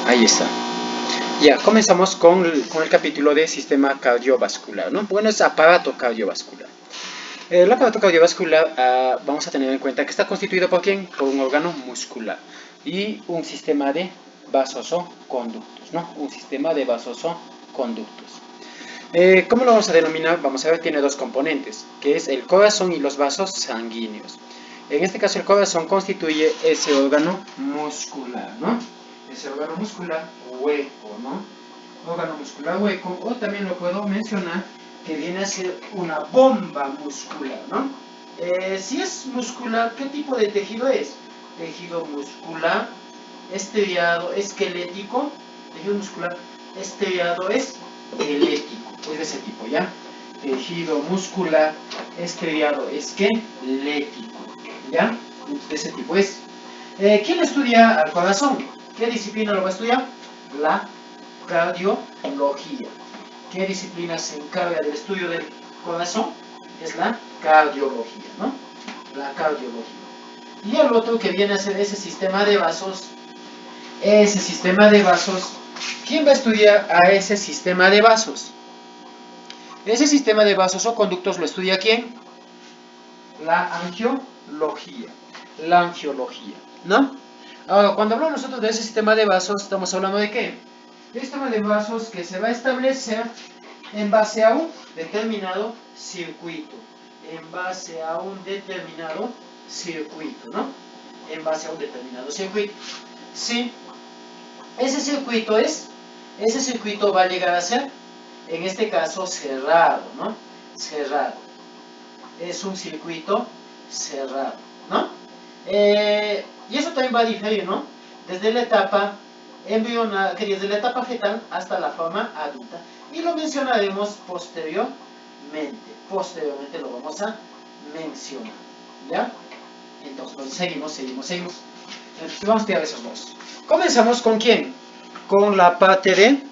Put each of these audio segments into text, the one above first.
Ahí está. Ya, comenzamos con el capítulo de sistema cardiovascular, ¿no? Bueno, es aparato cardiovascular. El aparato cardiovascular, vamos a tener en cuenta que está constituido por ¿quién? Por un órgano muscular y un sistema de vasos o conductos, ¿no? Un sistema de vasos o conductos. ¿Cómo lo vamos a denominar? Vamos a ver, tiene dos componentes, que es el corazón y los vasos sanguíneos. En este caso, el corazón constituye ese órgano muscular, ¿no? Ese órgano muscular hueco, ¿no? Órgano muscular hueco, o también lo puedo mencionar que viene a ser una bomba muscular, ¿no? Si es muscular, ¿qué tipo de tejido es? Tejido muscular, estriado, esquelético, tejido muscular, estriado, esquelético, es de ese tipo, ¿ya? Tejido muscular, estriado, esquelético, ¿ya? De ese tipo es. ¿Quién estudia al corazón? ¿Qué disciplina lo va a estudiar? La cardiología. ¿Qué disciplina se encarga del estudio del corazón? Es la cardiología, ¿no? La cardiología. Y el otro que viene a ser ese sistema de vasos, ¿quién va a estudiar a ese sistema de vasos? Ese sistema de vasos o conductos lo estudia ¿quién? La angiología. La angiología, ¿no? Ahora, cuando hablamos nosotros de ese sistema de vasos, estamos hablando de ¿qué? De un sistema de vasos que se va a establecer en base a un determinado circuito. En base a un determinado circuito, ¿no? En base a un determinado circuito. Sí, ese circuito va a llegar a ser, en este caso, cerrado, ¿no? Cerrado. Es un circuito cerrado, ¿no? Y eso también va a diferir, ¿no? Desde la etapa embrional, desde la etapa fetal hasta la forma adulta. Y lo mencionaremos posteriormente. Posteriormente lo vamos a mencionar, ¿ya? Entonces, pues, seguimos. Entonces, vamos a tirar esos dos. Comenzamos con ¿quién? Con la parte de,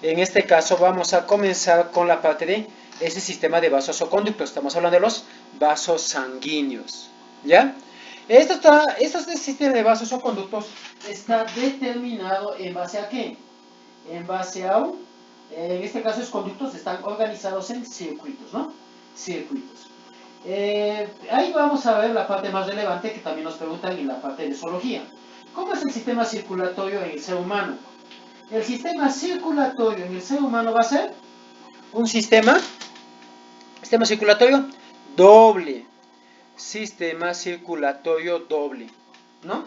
en este caso vamos a comenzar con la parte de ese sistema de vasos o conductos. Estamos hablando de los vasos sanguíneos, ¿ya? Este sistema de vasos o conductos está determinado en base a ¿qué? En base a en este caso los conductos están organizados en circuitos, ¿no? Circuitos. Ahí vamos a ver la parte más relevante que también nos preguntan en la parte de zoología. ¿Cómo es el sistema circulatorio en el ser humano? El sistema circulatorio en el ser humano va a ser un sistema circulatorio doble. Sistema circulatorio doble, ¿no?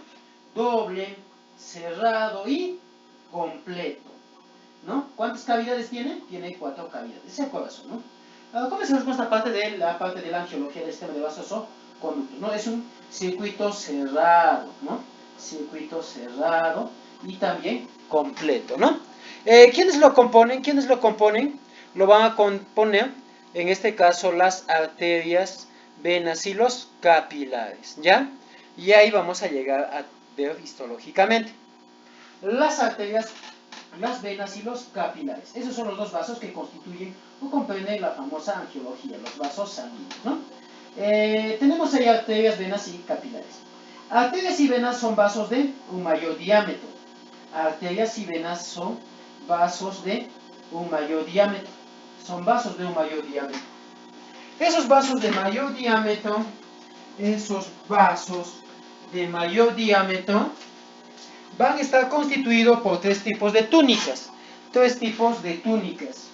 Doble, cerrado y completo, ¿no? ¿Cuántas cavidades tiene? Tiene 4 cavidades, es el corazón, ¿no? Comencemos con esta parte de la angiología del sistema de vasos o conductos, ¿no? Es un circuito cerrado, ¿no? Circuito cerrado y también completo, ¿no? ¿Quiénes lo componen? Lo van a componer, en este caso, las arterias, venas y los capilares, ¿ya? Y ahí vamos a llegar a ver histológicamente. Las arterias, las venas y los capilares. Esos son los dos vasos que constituyen o comprenden la famosa angiología, los vasos sanguíneos, ¿no? Tenemos ahí arterias, venas y capilares. Arterias y venas son vasos de un mayor diámetro. Arterias y venas son vasos de un mayor diámetro. Son vasos de un mayor diámetro. Esos vasos de mayor diámetro, van a estar constituidos por 3 tipos de túnicas. 3 tipos de túnicas.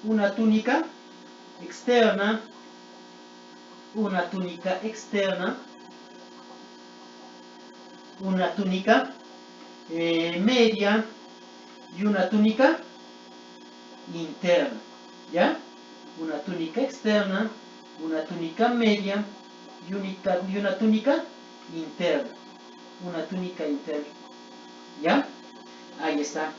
Una túnica externa, una túnica media y una túnica interna, ¿ya? Una túnica externa, una túnica media y una túnica interna. Una túnica interna, ¿ya? Ahí está.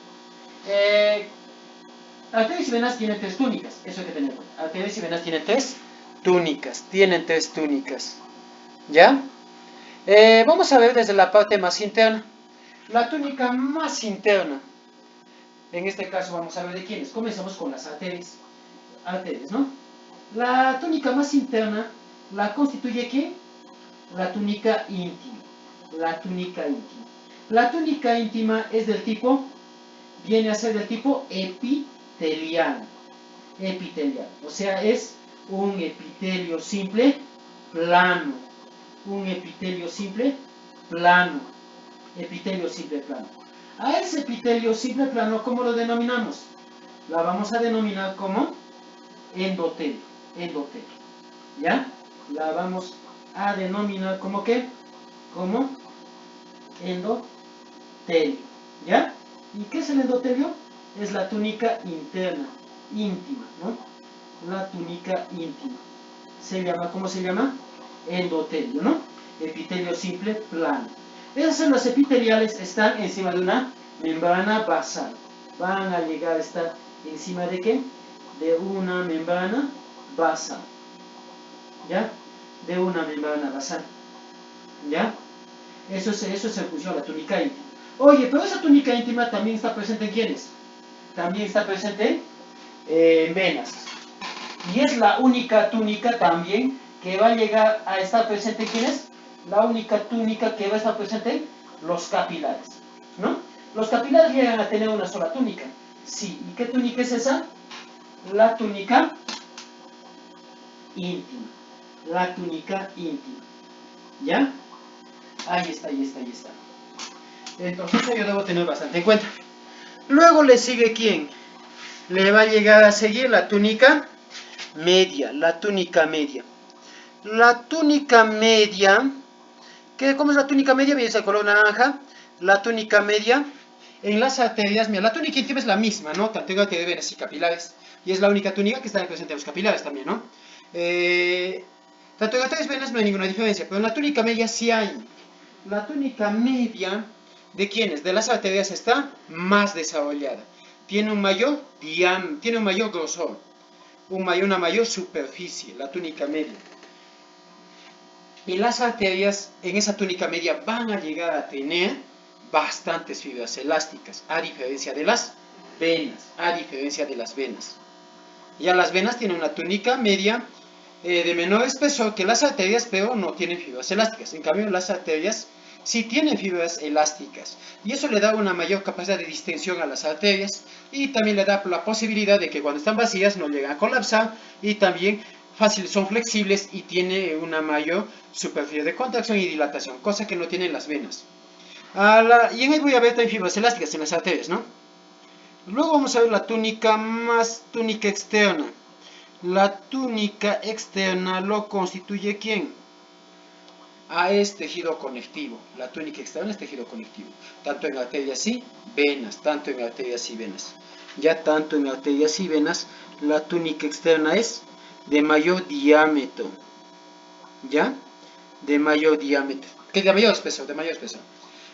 Arterias y venas tienen 3 túnicas, eso hay que tener en cuenta. Arterias y venas tienen 3 túnicas, ¿ya? Vamos a ver desde la parte más interna. La túnica más interna, en este caso vamos a ver de quiénes. Comenzamos con las arterias, ¿no? La túnica más interna la constituye ¿quién? La túnica íntima. La túnica íntima es del tipo viene a ser del tipo epitelial. Epitelial, o sea, es un epitelio simple plano. Un epitelio simple plano. Epitelio simple plano. A ese epitelio simple plano, ¿cómo lo denominamos? La vamos a denominar como endotelio. Endotelio. ¿Ya? La vamos a denominar como ¿qué? Como endotelio. ¿Ya? ¿Y qué es el endotelio? Es la túnica interna, íntima, ¿no? La túnica íntima. Se llama, ¿cómo se llama? Endotelio, ¿no? Epitelio simple plano. Esas células epiteliales están encima de una membrana basal. Van a llegar a estar encima de ¿qué? De una membrana basal. ¿Ya? De una membrana basal. ¿Ya? Eso es en función a la túnica íntima. Oye, pero esa túnica íntima también está presente en ¿quiénes? También está presente en venas. Y es la única túnica también que va a llegar a estar presente en ¿quiénes? La única túnica que va a estar presente en los capilares, ¿no? Los capilares llegan a tener una sola túnica. Sí, ¿y qué túnica es esa? La túnica íntima. La túnica íntima. ¿Ya? Ahí está. Entonces yo debo tener bastante en cuenta. Luego le sigue ¿quién? Le va a llegar a seguir la túnica media. La túnica media. La túnica media, ¿cómo es la túnica media? Veis el color naranja. La túnica media, en las arterias, mira, la túnica íntima es la misma, ¿no? Tanto en arterias, venas y capilares. Y es la única túnica que está presente en los capilares también, ¿no? Tanto en arterias y venas no hay ninguna diferencia, pero en la túnica media sí hay. La túnica media, ¿de quiénes? De las arterias está más desarrollada. Tiene un mayor diámetro, tiene un mayor grosor, una mayor superficie, la túnica media. Y las arterias en esa túnica media van a llegar a tener bastantes fibras elásticas, a diferencia de las venas. Ya las venas tienen una túnica media de menor espesor que las arterias, pero no tienen fibras elásticas. En cambio, las arterias sí tienen fibras elásticas. Y eso le da una mayor capacidad de distensión a las arterias. Y también le da la posibilidad de que cuando están vacías no lleguen a colapsar. Y también son flexibles y tiene una mayor superficie de contracción y dilatación, cosa que no tienen las venas. Y en ahí voy a ver también fibras elásticas en las arterias, ¿no? Luego vamos a ver la túnica externa. La túnica externa lo constituye ¿quién? Es tejido conectivo. La túnica externa es tejido conectivo. Tanto en arterias y venas. Ya tanto en arterias y venas, la túnica externa es de mayor diámetro. ¿Ya? De mayor diámetro. De mayor espesor.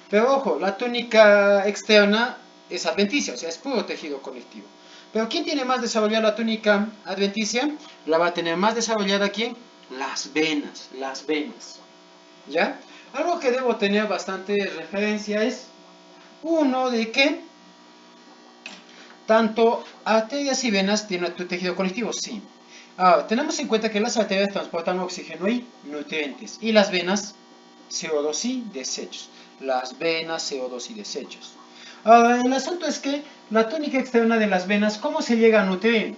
Pero ojo, la túnica externa es adventicia, o sea, es puro tejido conectivo. Pero ¿quién tiene más desarrollada la túnica adventicia? La va a tener más desarrollada ¿quién? Las venas. ¿Ya? Algo que debo tener bastante referencia es uno de que tanto arterias y venas tienen tu tejido conectivo, sí. Ahora, tenemos en cuenta que las arterias transportan oxígeno y nutrientes, y las venas CO2 y desechos. Ahora, el asunto es que la túnica externa de las venas, ¿cómo se llega a nutrir?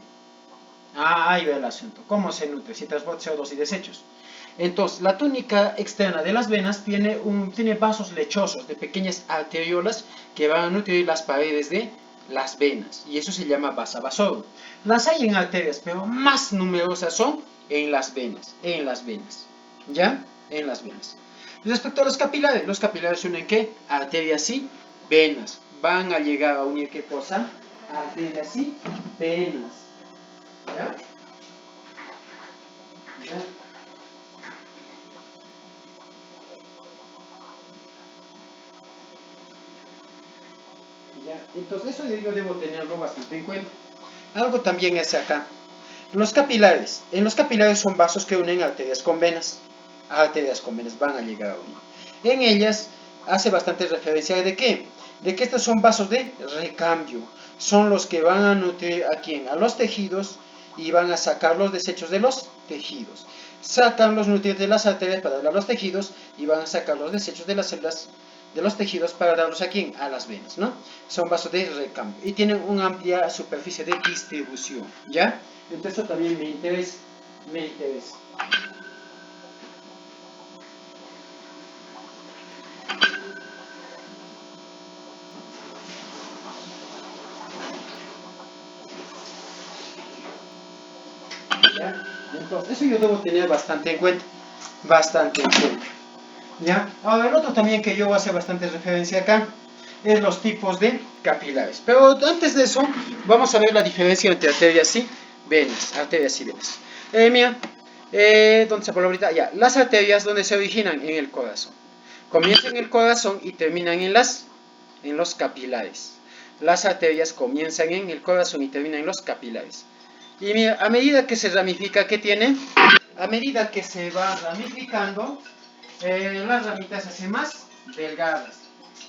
Ahí va el asunto. ¿Cómo se nutre? Si transporta CO2 y desechos. Entonces, la túnica externa de las venas tiene vasos lechosos de pequeñas arteriolas que van a nutrir las paredes de las venas. Y eso se llama vasa vasorum. Las hay en arterias, pero más numerosas son en las venas. ¿Ya? En las venas. Respecto a los capilares unen ¿qué? Arterias y venas. Van a llegar a unir ¿qué cosa? Arterias y venas. ¿Ya? ¿Ya? ¿Ya? Entonces eso yo debo tenerlo bastante en cuenta. Algo también es acá. Los capilares. En los capilares son vasos que unen arterias con venas. Arterias con venas van a llegar a unir. En ellas hace bastante referencia de qué? De que estos son vasos de recambio. Son los que van a nutrir a quién? A los tejidos y van a sacar los desechos de los tejidos. Sacan los nutrientes de las arterias para darle a los tejidos y van a sacar los desechos de las células de los tejidos para darlos aquí a las venas, ¿no? Son vasos de recambio y tienen una amplia superficie de distribución, ¿ya? Entonces esto también me interesa, me interesa. ¿Ya? Entonces eso yo debo tener bastante en cuenta, bastante en cuenta. ¿Ya? Ahora el otro también que yo voy a hacer bastante referencia acá es los tipos de capilares. Pero antes de eso, vamos a ver la diferencia entre arterias y venas. Arterias y venas. Mira, ¿dónde se pone ahorita? Ya, las arterias donde se originan en el corazón. Comienzan en el corazón y terminan en los capilares. Las arterias comienzan en el corazón y terminan en los capilares. Y mira, a medida que se ramifica, ¿qué tiene? A medida que se va ramificando, las ramitas se hacen más delgadas.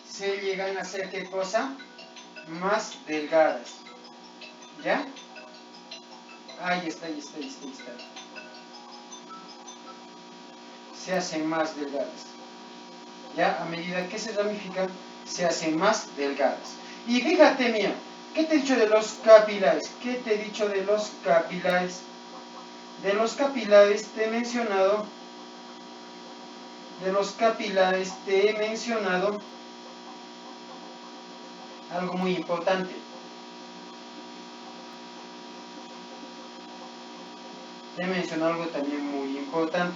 Se llegan a hacer, ¿qué cosa? Más delgadas. ¿Ya? Ahí está. Se hacen más delgadas. ¿Ya? A medida que se ramifican, se hacen más delgadas. Y fíjate, mira, ¿qué te he dicho de los capilares? ¿Qué te he dicho de los capilares? De los capilares te he mencionado algo muy importante. Te he mencionado algo también muy importante.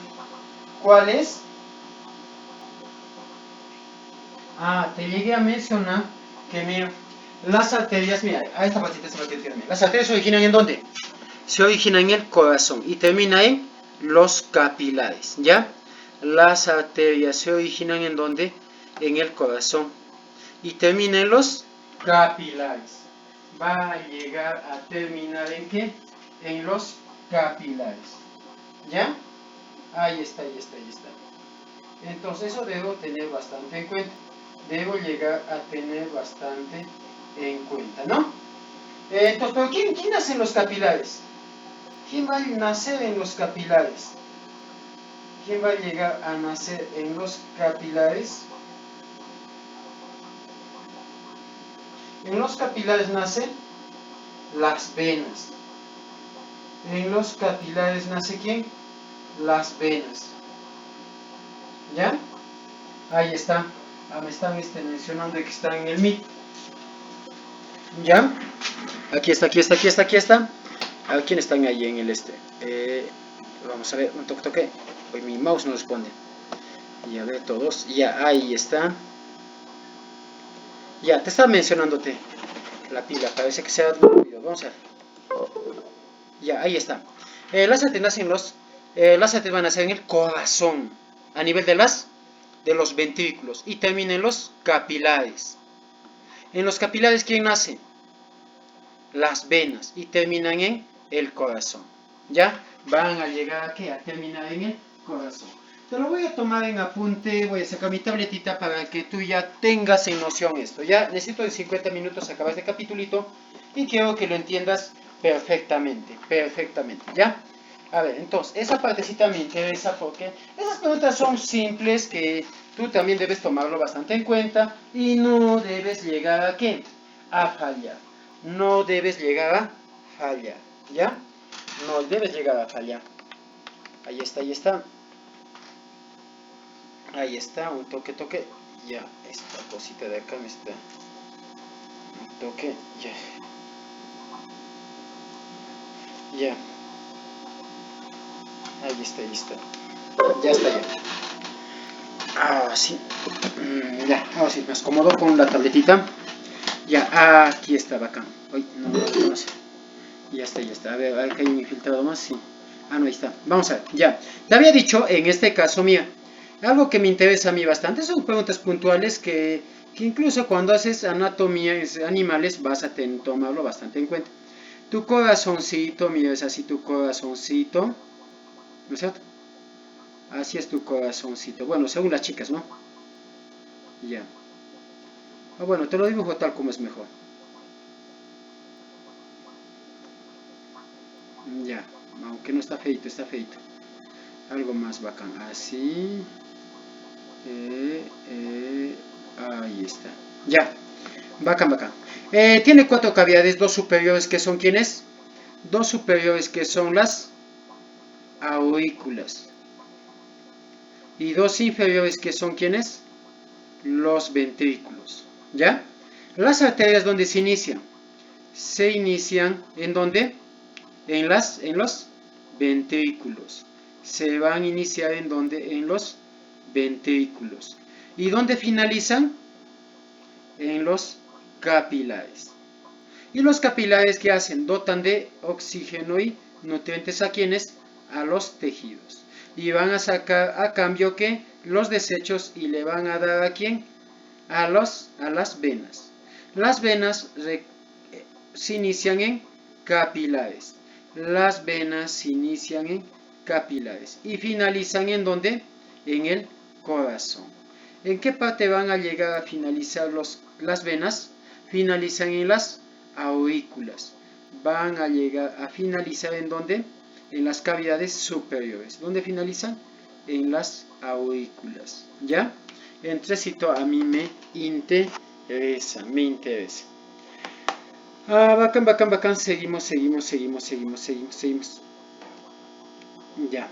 ¿Cuál es? Te llegué a mencionar que, mira, las arterias, mira, a esta partita, mira, las arterias se originan ¿en dónde? Se originan en el corazón y terminan en los capilares, ¿ya? Las arterias se originan ¿en dónde? En el corazón y terminan en los capilares. Va a llegar a terminar ¿en qué? En los capilares, ¿ya? Ahí está. Entonces eso debo tener bastante en cuenta. Debo llegar a tener bastante en cuenta, ¿no? Entonces, pero ¿quién nace en los capilares? ¿Quién va a nacer en los capilares? ¿Quién va a llegar a nacer en los capilares? En los capilares nacen las venas. En los capilares nace ¿quién? Las venas. ¿Ya? Ahí está. Me están mencionando que está en el MIT. ¿Ya? Aquí está. A ver quién están ahí en el vamos a ver, un toque. Hoy mi mouse no responde. Y a ver todos. Ya, ahí está. Ya, te estaba mencionándote la pila. Parece que se ha movido. Vamos a ver. Ya, ahí está. Las arterias van a ser en el corazón. A nivel de los ventrículos. Y terminan en los capilares. En los capilares, ¿quién nace? Las venas. Y terminan en el corazón. ¿Ya? Van a llegar aquí a terminar en el corazón. Te lo voy a tomar en apunte, voy a sacar mi tabletita para que tú ya tengas en noción esto. Ya necesito en 50 minutos acabar este capitulito y quiero que lo entiendas perfectamente, ¿ya? A ver, entonces, esa partecita me interesa porque esas preguntas son simples que tú también debes tomarlo bastante en cuenta y no debes llegar a ¿qué? A fallar. No debes llegar a fallar, ¿ya? No debes llegar a fallar. Ahí está. Ahí está, un toque. Ya, esta cosita de acá me está. Un toque, ya. Ya. Ahí está. Ya está. Sí. Ya, ahora sí, me acomodo con la tabletita. Ya, aquí está, bacán. Uy, no sé. Ya está. A ver que hay un infiltrado más, sí. No, ahí está. Vamos a ver, ya. Te había dicho, en este caso, mía, algo que me interesa a mí bastante son preguntas puntuales que incluso cuando haces anatomía en animales vas a tomarlo bastante en cuenta. Tu corazoncito, mira, es así tu corazoncito, ¿no es cierto? Así es tu corazoncito. Bueno, según las chicas, ¿no? Ya. Bueno, te lo dibujo tal como es mejor. Ya, aunque no está feito, Algo más bacán. Así. Ahí está. Ya. Bacán, bacán. Tiene 4 cavidades, 2 superiores que son ¿quiénes? 2 superiores que son las aurículas. Y 2 inferiores que son ¿quiénes? Los ventrículos. ¿Ya? Las arterias donde se inician. Se inician ¿en dónde? En los ventrículos. Se van a iniciar en dónde? En los ventrículos. ¿Y dónde finalizan? En los capilares. ¿Y los capilares qué hacen? Dotan de oxígeno y nutrientes a quienes? A los tejidos. Y van a sacar a cambio que los desechos y le van a dar a quién? A las venas. Las venas se inician en capilares. Las venas se inician en capilares. ¿Y finalizan en dónde? En el corazón. ¿En qué parte van a llegar a finalizar las venas? Finalizan en las aurículas. Van a llegar a finalizar ¿en dónde? En las cavidades superiores. ¿Dónde finalizan? En las aurículas. ¿Ya? Entrecito a mí me interesa. Bacán, bacán, bacán. Seguimos. Ya.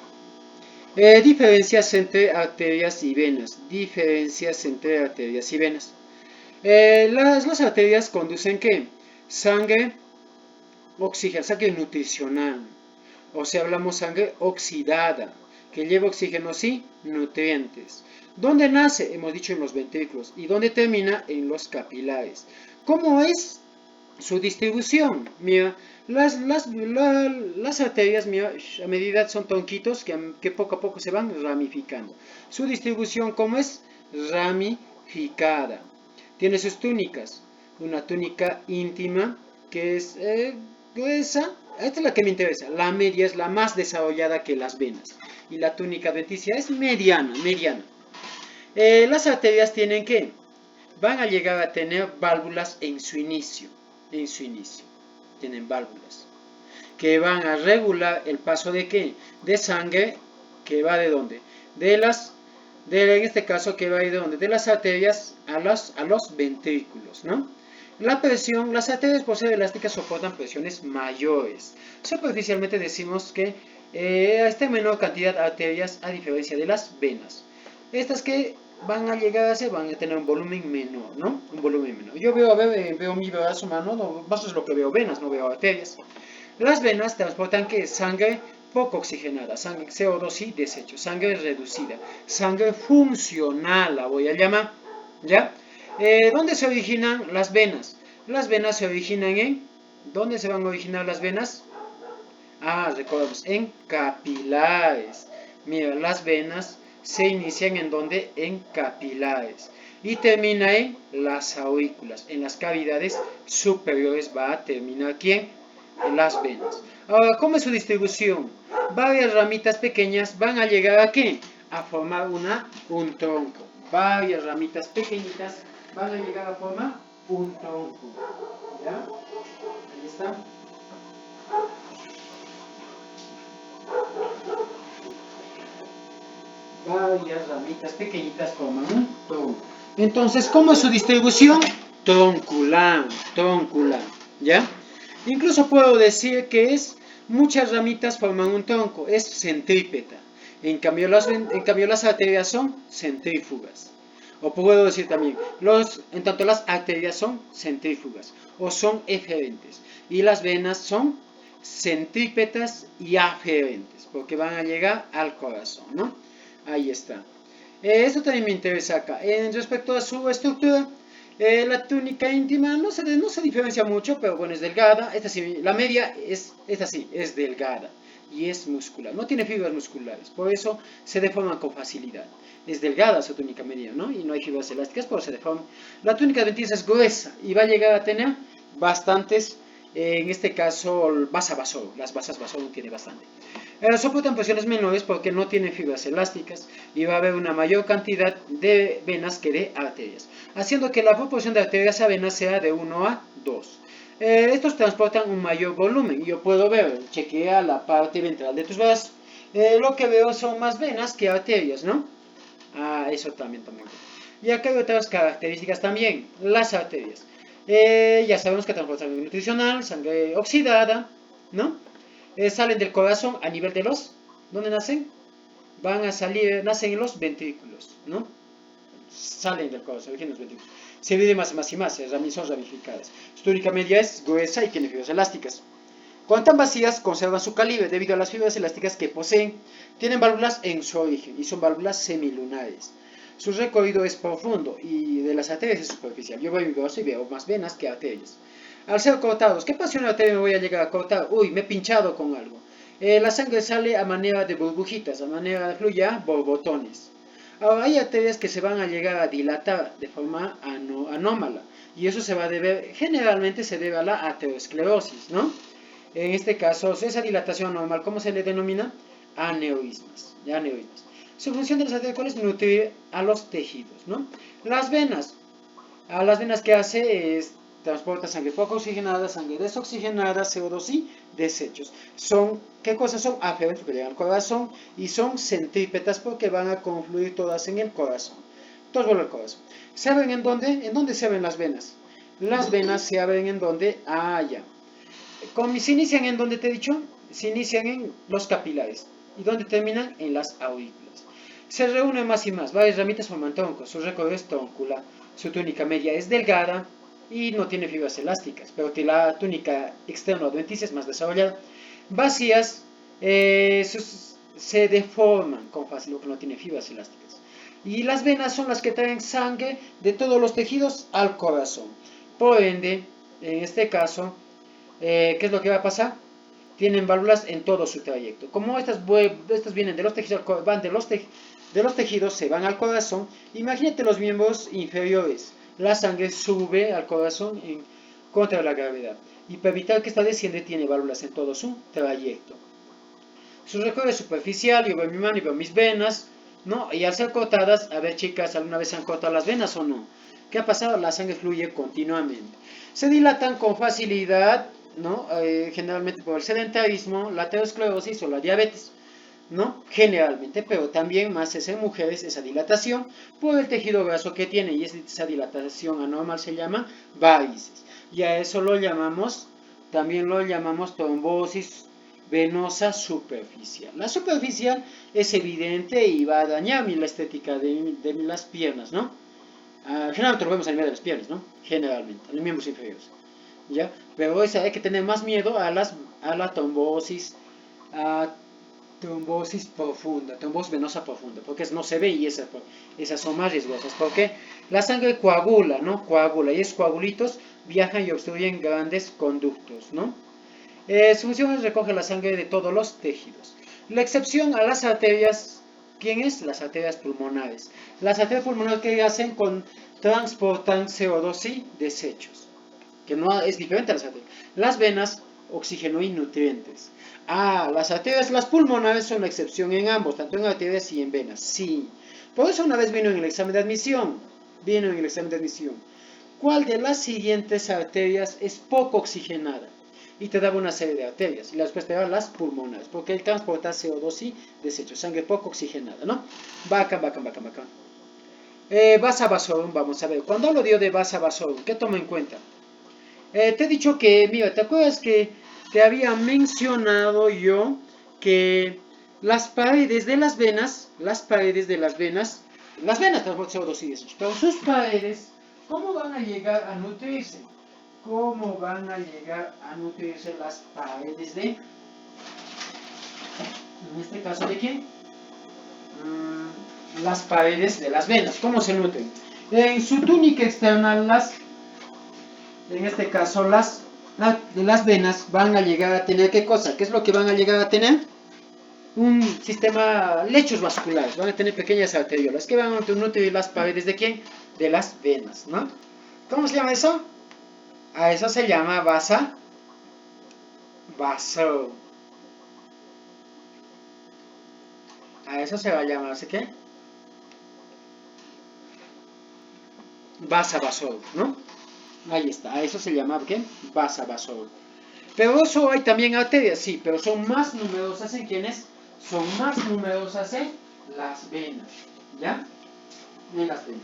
Diferencias entre arterias y venas. Las arterias conducen ¿qué? Sangre oxígeno, sangre nutricional. O sea, hablamos sangre oxidada, que lleva oxígeno y nutrientes. ¿Dónde nace? Hemos dicho en los ventrículos. ¿Y dónde termina? En los capilares. ¿Cómo es su distribución? Mira, las arterias, mira, a medida son tronquitos que poco a poco se van ramificando. Su distribución, ¿cómo es? Ramificada. Tiene sus túnicas. Una túnica íntima que es gruesa. Esta es la que me interesa. La media es la más desarrollada que las venas. Y la túnica adventicia es mediana. Las arterias tienen ¿qué? Van a llegar a tener válvulas en su inicio. Tienen válvulas que van a regular el paso de ¿qué? De sangre que va de dónde? En este caso que va de dónde? De las arterias a los ventrículos, ¿no? La presión, las arterias por ser elásticas soportan presiones mayores. Superficialmente decimos que esta menor cantidad de arterias a diferencia de las venas. Estas que van a llegar a ser, van a tener un volumen menor, ¿no? Un volumen menor. Yo veo mi brazo humano, no, más es lo que veo venas, no veo arterias. Las venas transportan ¿qué? Sangre poco oxigenada, sangre CO2 y desechos, sangre reducida, sangre funcional, la voy a llamar, ¿ya? ¿Dónde se originan las venas? Las venas se originan en... ¿Dónde se van a originar las venas? Recordemos, en capilares. Mira, las venas se inician en donde? En capilares. Y termina en las aurículas. En las cavidades superiores va a terminar ¿quién? En las venas. Ahora, ¿cómo es su distribución? Varias ramitas pequeñas van a llegar ¿a qué? A formar un tronco. Varias ramitas pequeñitas van a llegar a formar un tronco. ¿Ya? Ahí está. Varias ramitas pequeñitas forman un tronco. Entonces, ¿cómo es su distribución? Troncular, ¿ya? Incluso puedo decir que muchas ramitas forman un tronco, es centrípeta. En cambio las arterias son centrífugas. O puedo decir también, en tanto las arterias son centrífugas o son eferentes. Y las venas son centrípetas y aferentes, porque van a llegar al corazón, ¿no? Ahí está. Esto también me interesa acá. Respecto a su estructura, la túnica íntima no se diferencia mucho, pero bueno, es delgada. Esta sí, la media esta sí, es delgada y es muscular. No tiene fibras musculares, por eso se deforman con facilidad. Es delgada su túnica media, ¿no? Y no hay fibras elásticas, por eso se deforma. La túnica adventicia es gruesa y va a llegar a tener bastantes, en este caso, basa vasor. Las basas vasor tiene bastante. Soportan presiones menores porque no tienen fibras elásticas y va a haber una mayor cantidad de venas que de arterias, haciendo que la proporción de arterias a venas sea de 1 a 2. Estos transportan un mayor volumen. Yo puedo ver, chequea la parte ventral de tus brazos. Lo que veo son más venas que arterias, ¿no? Eso también. Y acá hay otras características también, las arterias. Ya sabemos que transportan sangre nutricional, sangre oxidada, ¿no? Salen del corazón a nivel de los, ¿dónde nacen? Van a salir, nacen en los ventrículos, ¿no? Salen del corazón, origen de los ventrículos. Se divide más y más, son ramificadas. Su túnica media es gruesa y tiene fibras elásticas. Cuando están vacías, conservan su calibre debido a las fibras elásticas que poseen. Tienen válvulas en su origen y son válvulas semilunares. Su recorrido es profundo y de las arterias es superficial. Yo voy a mi brazo y veo más venas que arterias. Al ser cortados, ¿qué pasa si una arteria me voy a llegar a cortar? Uy, me he pinchado con algo. La sangre sale a manera de burbujitas, a manera de fluye a borbotones. Ahora, hay arterias que se van a llegar a dilatar de forma anómala y eso se va a deber, generalmente se debe a la aterosclerosis, ¿no? En este caso, esa dilatación anormal, ¿cómo se le denomina? Aneurismas. Aneurismas. Su función de las arterias, ¿cuál es? Nutrir a los tejidos, ¿no? Las venas. A las venas que hace es transporta sangre poco oxigenada, sangre desoxigenada, CO2 y desechos. Son, ¿qué cosas son? Afluentes porque llegan al corazón y son centrípetas porque van a confluir todas en el corazón. Todos vuelven al corazón. ¿Se abren en dónde? ¿En dónde se abren las venas? Las venas se abren en dónde? Ya. ¿Se inician en dónde te he dicho? Se inician en los capilares. ¿Y dónde terminan? En las aurículas. Se reúnen más y más. Varias ramitas forman troncos. Su recorrido es troncular. Su túnica media es delgada y no tiene fibras elásticas, pero la túnica externa adventicia es más desarrollada. Vacías se deforman con facilidad porque no tiene fibras elásticas. Y las venas son las que traen sangre de todos los tejidos al corazón. Por ende, en este caso, ¿qué es lo que va a pasar? Tienen válvulas en todo su trayecto. Como estas vienen de los tejidos, van de los tejidos, se van al corazón. Imagínate los miembros inferiores. La sangre sube al corazón contra la gravedad. Y para evitar que esta desciende, tiene válvulas en todo su trayecto. Su recorrido es superficial. Yo veo mi mano y veo mis venas, ¿no? Y al ser cortadas, a ver chicas, ¿alguna vez se han cortado las venas o no? ¿Qué ha pasado? La sangre fluye continuamente. Se dilatan con facilidad, ¿no? Generalmente por el sedentarismo, la aterosclerosis o la diabetes, ¿no? Generalmente, pero también más es en mujeres esa dilatación por el tejido graso que tiene, y esa dilatación anormal se llama varices. Y a eso lo llamamos, también lo llamamos trombosis venosa superficial. La superficial es evidente y va a dañar la estética de las piernas, ¿no? Generalmente lo vemos a nivel de las piernas, ¿no? Generalmente, en los miembros inferiores. ¿Ya? Pero hay que tener más miedo a la trombosis, trombosis profunda, trombosis venosa profunda, porque no se ve y esas son más riesgosas, porque la sangre coagula, ¿no? Coagula, y esos coagulitos viajan y obstruyen grandes conductos, ¿no? Su función es recoger la sangre de todos los tejidos. La excepción a las arterias, ¿quién es? Las arterias pulmonares. Las arterias pulmonares, ¿qué hacen? Transportan CO2 y desechos, que no es diferente a las arterias. Las venas, oxígeno y nutrientes. Las pulmonares son la excepción en ambos, tanto en arterias y en venas. Sí. Por eso una vez vino en el examen de admisión. ¿Cuál de las siguientes arterias es poco oxigenada? Y te daba una serie de arterias. Y la respuesta era las pulmonares, porque él transporta CO2 y desechos, sangre poco oxigenada, ¿no? Bacán. Vasa vasorum, vamos a ver. Cuando hablo de vasa vasorum, ¿qué tomo en cuenta? Te he dicho que, mira, ¿te acuerdas que te había mencionado yo que las paredes de las venas transportan CO2 y desechos, pero sus paredes, ¿cómo van a llegar a nutrirse? ¿Cómo van a llegar a nutrirse las paredes en este caso, ¿de quién? Las paredes de las venas. ¿Cómo se nutren? En su túnica externa, en este caso, las venas van a llegar a tener, ¿qué cosa? ¿Qué es lo que van a llegar a tener? Un sistema, lechos vasculares, van a tener pequeñas arteriolas que van a nutrir las paredes ¿de quién? De las venas, ¿no? ¿Cómo se llama eso? A eso se llama vasa vaso. A eso se va a llamar, ¿sí qué? Vasa vaso, ¿no? Ahí está, a eso se llama, ¿qué? Vasa vaso. Pero eso hay también arterias, sí, pero son más numerosas en ¿quiénes? Son más numerosas en las venas, ¿ya? En las venas.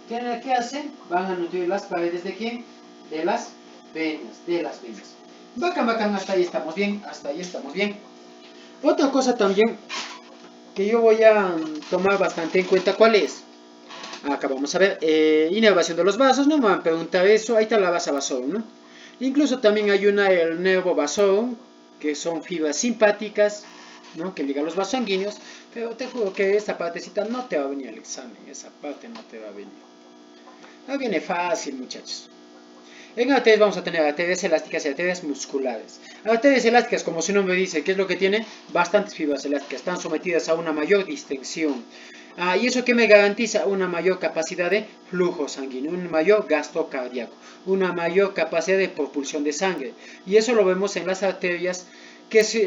¿Qué hacen? Van a nutrir las paredes ¿de quién? De las venas. Bacán, hasta ahí estamos bien, Otra cosa también que yo voy a tomar bastante en cuenta, ¿cuál es? Acá vamos a ver, inervación de los vasos, no me van a preguntar eso, ahí está la base vasorum, ¿no? Incluso también hay el nervo vasorum, que son fibras simpáticas, ¿no? Que ligan los vasos sanguíneos, pero te juro que esta partecita no te va a venir al examen, esa parte no te va a venir. No viene fácil, muchachos. En arterias vamos a tener arterias elásticas y arterias musculares. Arterias elásticas, como su nombre dice, ¿qué es lo que tiene? Bastantes fibras elásticas, están sometidas a una mayor distensión. ¿Y eso qué me garantiza? Una mayor capacidad de flujo sanguíneo, un mayor gasto cardíaco, una mayor capacidad de propulsión de sangre. Y eso lo vemos en las arterias,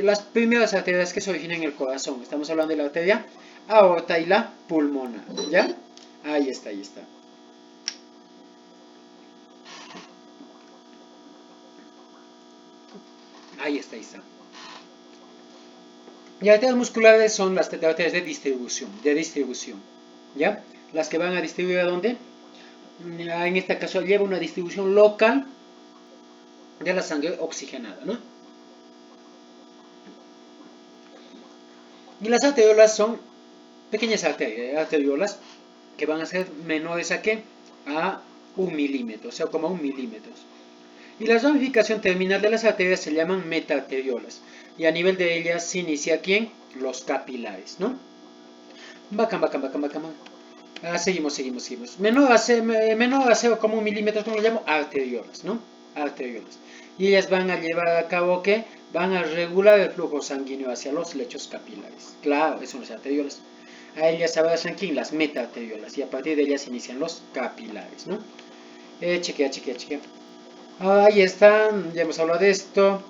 las primeras arterias que se originan en el corazón. Estamos hablando de la arteria aorta y la pulmonar, ¿ya? Ahí está. Ahí está. Y arterias musculares son las arterias de distribución, ¿ya? Las que van a distribuir ¿a dónde? En este caso lleva una distribución local de la sangre oxigenada, ¿no? Y las arteriolas son pequeñas arteriolas que van a ser menores ¿a qué? A 1 milímetro, o sea, como 1 milímetro. Y la ramificación terminal de las arterias se llaman metaarteriolas. Y a nivel de ellas se inicia ¿quién? Los capilares, ¿no? Bacán. Seguimos. Menor a 0,1 milímetros, como lo llamo, arteriolas, ¿no? Arteriolas. Y ellas van a llevar a cabo ¿qué? Van a regular el flujo sanguíneo hacia los lechos capilares. Claro, eso son las arteriolas. A ellas se abrazan ¿quién? Las metaarteriolas. Y a partir de ellas inician los capilares, ¿no? Chequea. Ahí están, ya hemos hablado de esto.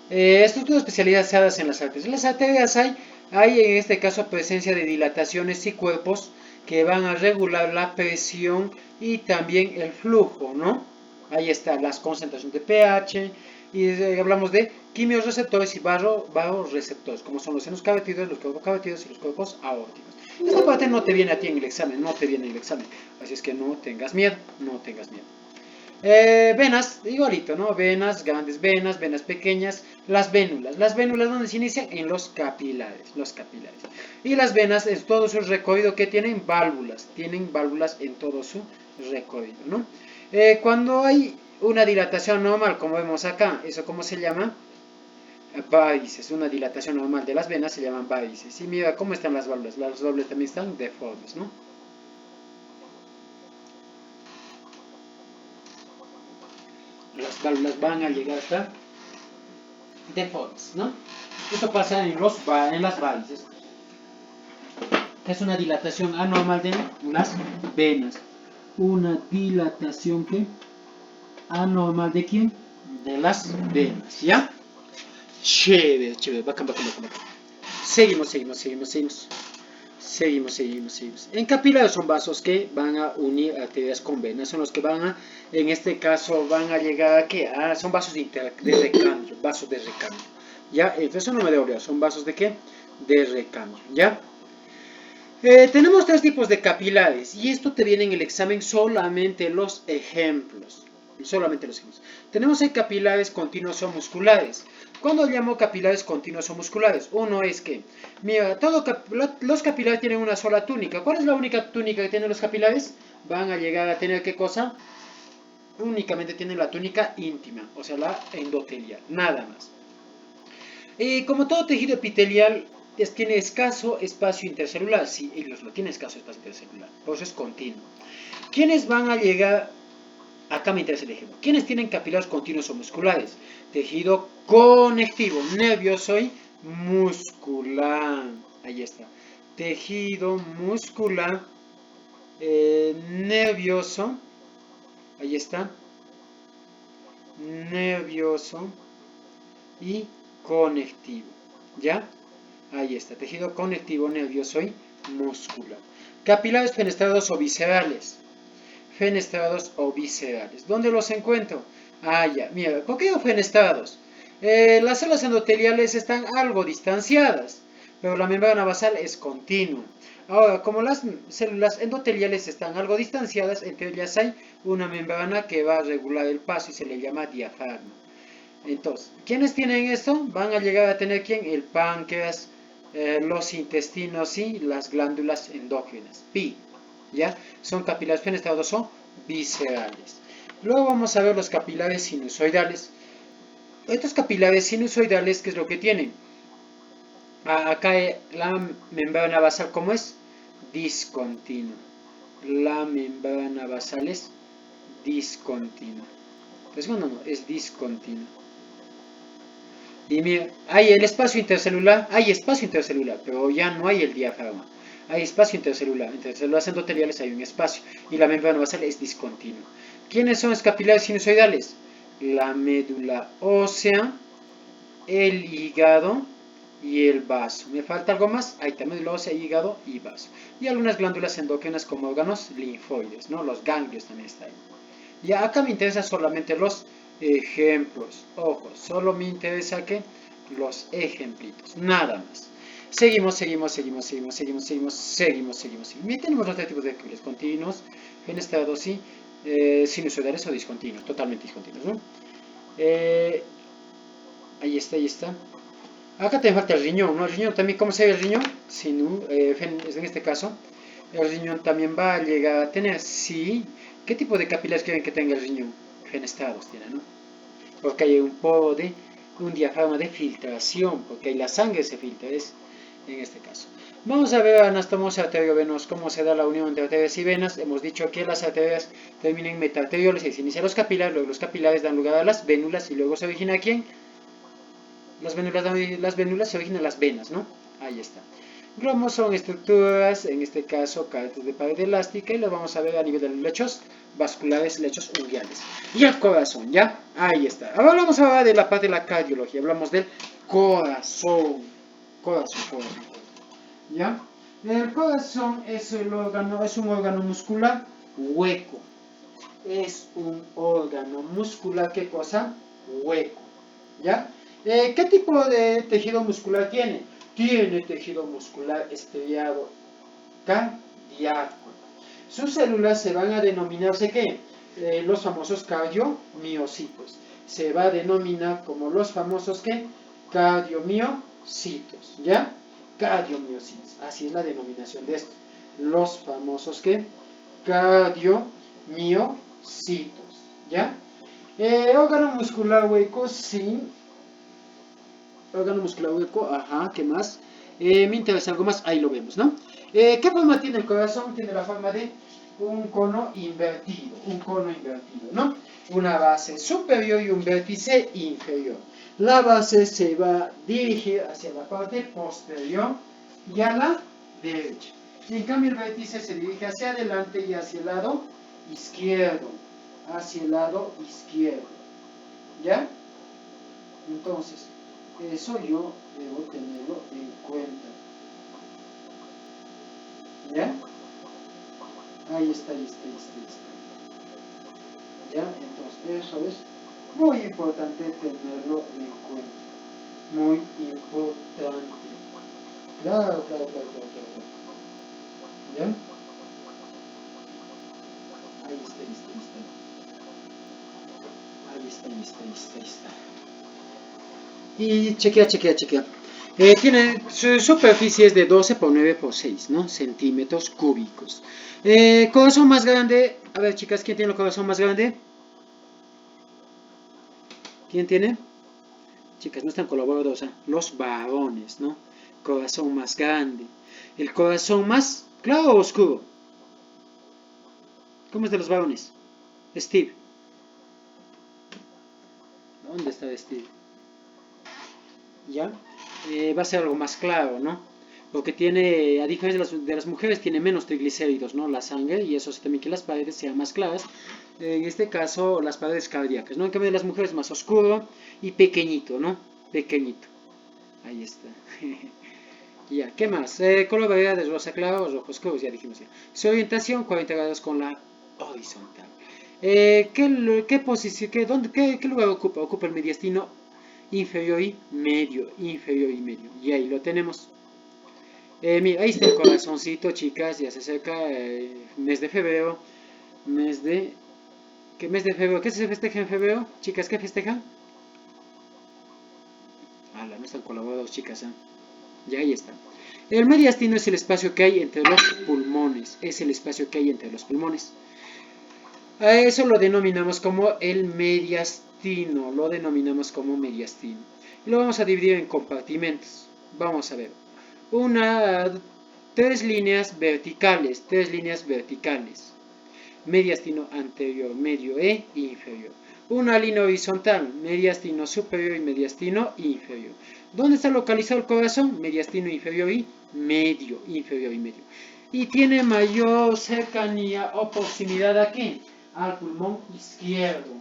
Estructuras especializadas en las arterias. En las arterias hay en este caso presencia de dilataciones y cuerpos que van a regular la presión y también el flujo, ¿no? Ahí está las concentraciones de pH y hablamos de quimiorreceptores y barroreceptores, como son los senos carotídeos, los cuerpos carotídeos y los cuerpos aórticos. Esta parte no te viene a ti en el examen, así es que no tengas miedo. Venas, igualito, ¿no? Venas, grandes venas pequeñas, las vénulas. Las vénulas, ¿dónde se inician? En los capilares. Y las venas, en todo su recorrido, que tienen válvulas en todo su recorrido, ¿no? Cuando hay una dilatación normal, como vemos acá, ¿eso cómo se llama? Varices. Una dilatación normal de las venas se llaman varices. Y mira cómo están las válvulas también están deformes, ¿no? Las válvulas van a llegar hasta deformes, ¿no? Esto pasa en las varices. Es una dilatación anormal de las venas. Una dilatación que anormal de quién? De las venas, ¿ya? Chévere, bacán. Seguimos. En capilares son vasos que van a unir arterias con venas, son los que en este caso van a llegar a ¿qué? Son vasos de recambio, ¿ya? Eso no me debo olvidar, son vasos de ¿qué? De recambio, ¿ya? Tenemos 3 tipos de capilares y esto te viene en el examen solamente los ejemplos. Tenemos capilares continuos o musculares. ¿Cuándo llamo capilares continuos o musculares? Uno es que, mira, los capilares tienen una sola túnica. ¿Cuál es la única túnica que tienen los capilares? Van a llegar a tener ¿qué cosa? Únicamente tienen la túnica íntima, o sea, la endotelial, nada más. Y como todo tejido epitelial tiene escaso espacio intercelular, sí, ellos lo tienen escaso espacio intercelular, por eso es continuo. ¿Quiénes van a llegar? Acá me interesa el ejemplo. ¿Quiénes tienen capilares continuos o musculares? Tejido conectivo, nervioso y muscular. Ahí está. Tejido muscular, nervioso. Ahí está. Nervioso y conectivo. ¿Ya? Ahí está. Tejido conectivo, nervioso y muscular. Capilares fenestrados o viscerales. ¿Dónde los encuentro? Ya, mira, ¿por qué fenestrados? Las células endoteliales están algo distanciadas, pero la membrana basal es continua. Ahora, como las células endoteliales están algo distanciadas, entre ellas hay una membrana que va a regular el paso y se le llama diafragma. Entonces, ¿quiénes tienen esto? Van a llegar a tener ¿quién? El páncreas, los intestinos y las glándulas endócrinas. Pi, ¿ya? Son capilares fenestrados o viscerales. Luego vamos a ver los capilares sinusoidales. Estos capilares sinusoidales, ¿qué es lo que tienen? Acá la membrana basal, ¿cómo es? Discontinua. La membrana basal es discontinua. Pues bueno, no, es discontinua. Y mira, hay el espacio intercelular, pero ya no hay el diafragma. Hay espacio intercelular, entre células endoteliales hay un espacio y la membrana basal es discontinua. ¿Quiénes son los capilares sinusoidales? La médula ósea, el hígado y el vaso. ¿Me falta algo más? Ahí está, médula ósea, hígado y vaso. Y algunas glándulas endócrinas como órganos linfoides, ¿no? Los ganglios también están ahí. Ya acá me interesan solamente los ejemplos. Ojo, solo me interesa que los ejemplitos, nada más. Seguimos. Y tenemos otro tipo de capilares continuos, fenestrados y sinusoidales o discontinuos, totalmente discontinuos, ¿no? Ahí está. Acá te falta el riñón, ¿no? El riñón también, ¿cómo se ve el riñón? En este caso, el riñón también va a llegar a tener, sí. ¿Qué tipo de capilares quieren que tenga el riñón? Fenestrados tiene, ¿no? Porque hay un diafragma de filtración, porque ahí la sangre se filtra, es en este caso. Vamos a ver anastomosis arteriovenosa, cómo se da la unión entre arterias y venas. Hemos dicho que las arterias terminan en metaarterioles y se inician los capilares, luego los capilares dan lugar a las vénulas y luego se origina ¿quién? Las vénulas se originan las venas, ¿no? Ahí está. Glomos son estructuras, en este caso caretas de pared elástica, y lo vamos a ver a nivel de los lechos vasculares, lechos unguiales. Y el corazón, ¿ya? Ahí está. Ahora vamos a hablar de la parte de la cardiología, hablamos del corazón. ¿Ya? El corazón es un órgano muscular hueco. Es un órgano muscular, ¿qué cosa? Hueco. ¿Ya? ¿Qué tipo de tejido muscular tiene? Tiene tejido muscular estriado cardíaco. Sus células se van a denominarse ¿qué? Los famosos cardiomiocitos. Se va a denominar como los famosos ¿qué? Cardiomiocitos. ¿Ya? Cardiomiocitos. Así es la denominación de esto. Los famosos ¿qué? Cardiomiocitos. ¿Ya? Órgano muscular hueco, sí. Órgano muscular hueco, ajá, ¿qué más? Me interesa algo más, ahí lo vemos, ¿no? ¿Qué forma tiene el corazón? Tiene la forma de un cono invertido, ¿no? Una base superior y un vértice inferior. La base se va a dirigir hacia la parte posterior y a la derecha. En cambio el vértice se dirige hacia adelante y hacia el lado izquierdo. ¿Ya? Entonces, eso yo debo tenerlo en cuenta. ¿Ya? Ahí está. ¿Ya? Entonces, eso es muy importante tenerlo en cuenta. Muy importante. Claro. ¿Ya? Ahí está. Y chequea. Tiene sus superficies de 12 por 9 por 6, ¿no? Centímetros cúbicos. Corazón más grande. A ver, chicas, ¿quién tiene el corazón más grande? ¿Quién tiene? Chicas, no están colaborados, los varones, ¿no? Corazón más grande. El corazón más claro o oscuro. ¿Cómo es de los varones? Steve. ¿Dónde está Steve? ¿Ya? Va a ser algo más claro, ¿no? Porque tiene, a diferencia de las mujeres, tiene menos triglicéridos, ¿no? La sangre, y eso hace también que las paredes sean más claras. En este caso, las paredes cardíacas, ¿no? En cambio de las mujeres, más oscuro y pequeñito, ¿no? Pequeñito. Ahí está. Ya, ¿qué más? Color variedades rosa claro o rojo oscuro, ya dijimos ya. Su orientación, 40 grados con la horizontal. ¿Qué posición, qué lugar ocupa? Ocupa el mediastino inferior y medio. Y ahí lo tenemos. Mira, ahí está el corazoncito, chicas, ya se acerca mes de febrero, mes de... ¿Qué mes de febrero? ¿Qué se festeja en febrero? Chicas, ¿qué festejan? No están colaborados, chicas, Ya ahí está. El mediastino es el espacio que hay entre los pulmones, es el espacio que hay entre los pulmones. A eso lo denominamos como el mediastino, Y lo vamos a dividir en compartimentos. Vamos a ver. Tres líneas verticales, Mediastino anterior, medio e inferior. Una línea horizontal, mediastino superior y mediastino inferior. ¿Dónde está localizado el corazón? Mediastino inferior y medio, Y tiene mayor cercanía o proximidad aquí, al pulmón izquierdo,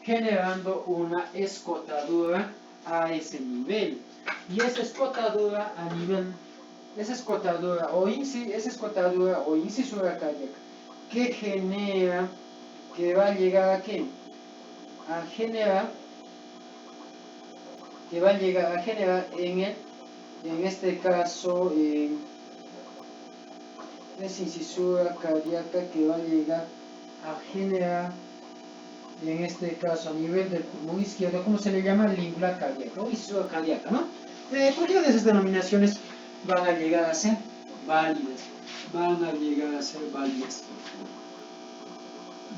generando una escotadura a ese nivel. Y esa escotadura a nivel, esa escotadura o incisura cardíaca, que genera, que va a llegar a qué? A generar, en este caso, es incisura cardíaca que va a llegar a generar, en este caso a nivel del pulmón izquierdo, ¿cómo se le llama? Língula cardíaca o incisura cardíaca, ¿no? Cualquiera de esas denominaciones van a llegar a ser válidas.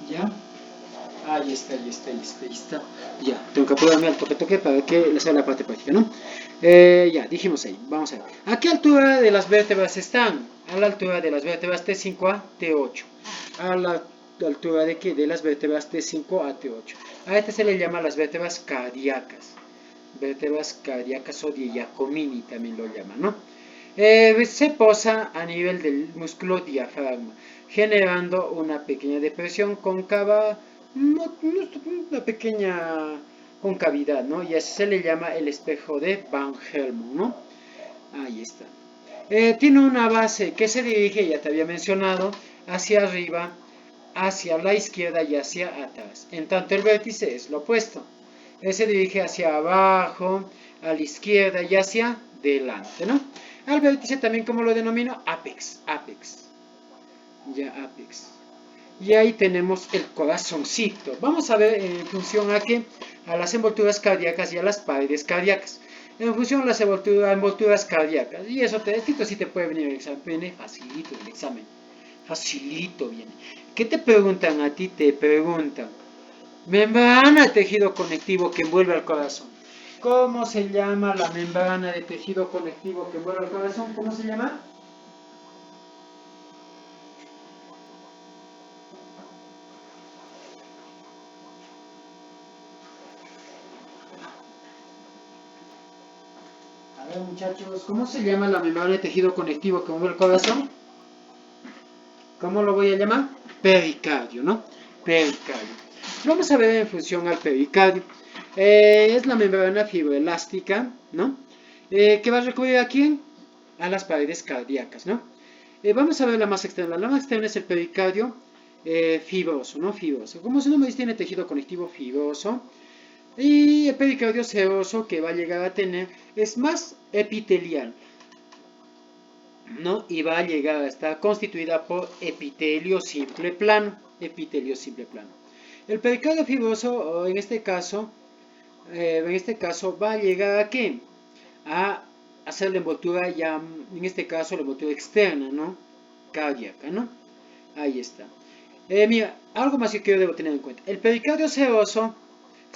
¿Ya? Ahí está. Ya, tengo que apurarme al toque para que les haga la parte práctica, ¿no? Ya, dijimos ahí. Vamos a ver. ¿A qué altura de las vértebras están? A la altura de las vértebras T5 a T8. ¿A la altura de qué? De las vértebras T5 a T8. A este se le llama las vértebras cardíacas. Vértebras cardíacas o de Giacomini también lo llaman, ¿no? Se posa a nivel del músculo diafragma, generando una pequeña depresión cóncava, una pequeña concavidad, ¿no? Y así se le llama el espejo de Van Helmont, ¿no? Ahí está. Tiene una base que se dirige, ya te había mencionado, hacia arriba, hacia la izquierda y hacia atrás. En tanto el vértice es lo opuesto. Se dirige hacia abajo, a la izquierda y hacia delante, ¿no? Al vértice también, como lo denomino, apex. Y ahí tenemos el corazoncito. Vamos a ver en función a las envolturas cardíacas y a las paredes cardíacas. En función a las envolturas cardíacas. Y eso esto sí te puede venir el examen. Viene facilito el examen. Facilito viene. ¿Qué te preguntan a ti? Te preguntan: membrana de tejido conectivo que envuelve al corazón. ¿Cómo se llama la membrana de tejido conectivo que envuelve al corazón? ¿Cómo se llama? A ver, muchachos, ¿cómo se llama la membrana de tejido conectivo que envuelve el corazón? ¿Cómo lo voy a llamar? Pericardio, ¿no? Pericardio. Vamos a ver en función al pericardio. Es la membrana fibroelástica, ¿no? Que va a recubrir a quién? A las paredes cardíacas, ¿no? Vamos a ver la más externa. La más externa es el pericardio fibroso, ¿no? Fibroso. Como su nombre dice, tiene tejido conectivo fibroso. Y el pericardio seroso que va a llegar a tener es más epitelial, ¿no? Y va a llegar a estar constituida por epitelio simple plano. El pericardio fibroso, en este caso, va a llegar a ¿qué? A hacer la envoltura ya, en este caso, la envoltura externa, ¿no? Cardíaca, ¿no? Ahí está. Mira, algo más que yo debo tener en cuenta. El pericardio seroso,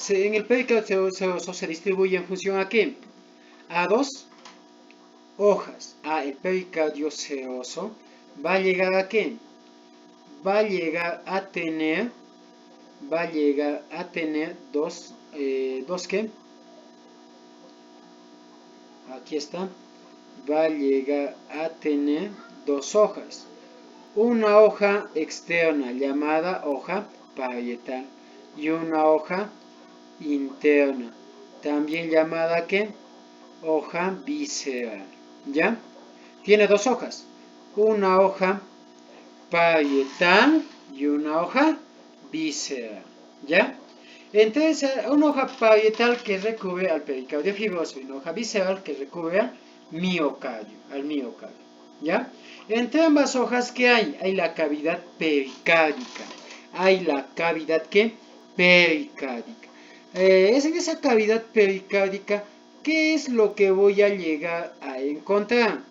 en el pericardio seroso se distribuye en función a ¿qué? A dos hojas. El pericardio seroso va a llegar a ¿qué? Va a llegar a tener dos ¿qué? Aquí está. Va a llegar a tener dos hojas. Una hoja externa llamada hoja parietal y una hoja interna, también llamada ¿qué? Hoja visceral. ¿Ya? Tiene dos hojas. Una hoja parietal y una hoja visceral. ¿Ya? Entonces, una hoja parietal que recubre al pericardio fibroso y una hoja visceral que recubre al miocardio. ¿ya? Entre ambas hojas, ¿qué hay? Hay la cavidad pericárdica. Hay la cavidad, ¿qué? Pericárdica. Es en esa cavidad pericárdica, ¿qué es lo que voy a llegar a encontrar?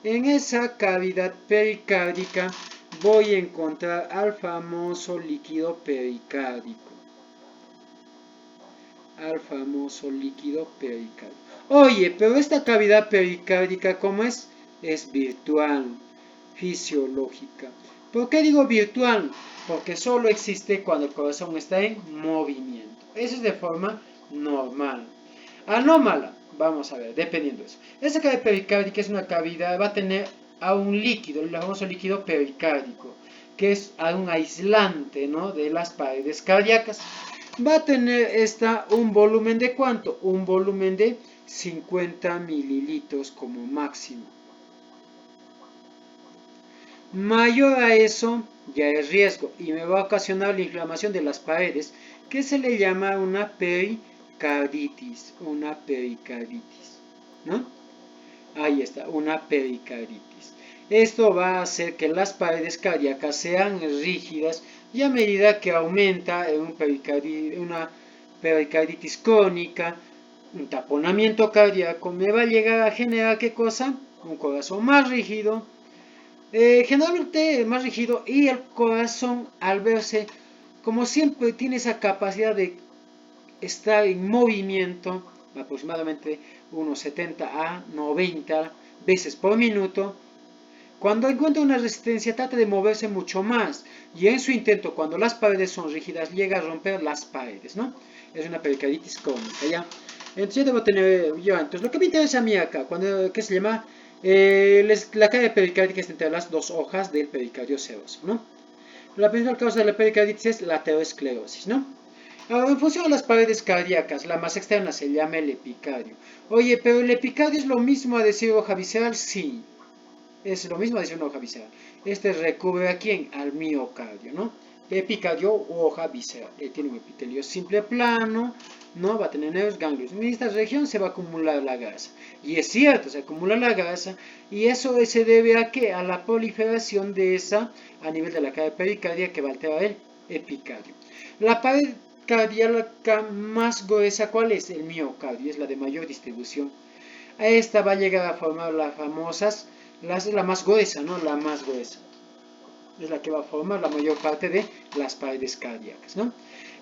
En esa cavidad pericárdica voy a encontrar al famoso líquido pericárdico. Al famoso líquido pericárdico. Oye, pero esta cavidad pericárdica, ¿cómo es? Es virtual, fisiológica. ¿Por qué digo virtual? Porque solo existe cuando el corazón está en movimiento. Eso es de forma normal. Anómala, vamos a ver, dependiendo de eso. Esta cavidad pericárdica es una cavidad, va a tener a un líquido, el famoso líquido pericárdico, que es un aislante, ¿no?, de las paredes cardíacas. Va a tener un volumen de ¿cuánto? Un volumen de 50 mililitros como máximo. Mayor a eso ya es riesgo y me va a ocasionar la inflamación de las paredes, que se le llama una pericarditis, ¿no? Ahí está, una pericarditis. Esto va a hacer que las paredes cardíacas sean rígidas y a medida que aumenta una pericarditis crónica, un taponamiento cardíaco, me va a llegar a generar ¿qué cosa? Un corazón más rígido, generalmente más rígido, y el corazón, al verse, como siempre tiene esa capacidad de estar en movimiento, aproximadamente unos 70 a 90 veces por minuto, cuando encuentra una resistencia trata de moverse mucho más, y en su intento, cuando las paredes son rígidas, llega a romper las paredes, ¿no? Es una pericarditis crónica, ¿ya? Entonces yo debo tener, entonces lo que me interesa a mí acá, ¿qué se llama? La cavidad pericárdica está entre las dos hojas del pericardio seroso, ¿no? La principal causa de la pericarditis es la aterosclerosis, ¿no? Ahora, en función a las paredes cardíacas, la más externa se llama el epicardio. Oye, pero el epicardio es lo mismo a decir hoja visceral, sí. Es lo mismo a decir una hoja visceral. Este recubre a quién? Al miocardio, ¿no? Epicardio u hoja visceral. Tiene un epitelio simple plano, no va a tener nervios, ganglios. En esta región se va a acumular la grasa. Y es cierto, se acumula la grasa. Y eso se debe a qué? A la proliferación de esa a nivel de la cavidad pericardia que va a alterar el epicardio. La pared cardíaca más gruesa, ¿cuál es? El miocardio, es la de mayor distribución. A esta va a llegar a formar las famosas, la más gruesa, ¿no? La más gruesa. Es la que va a formar la mayor parte de las paredes cardíacas, ¿no?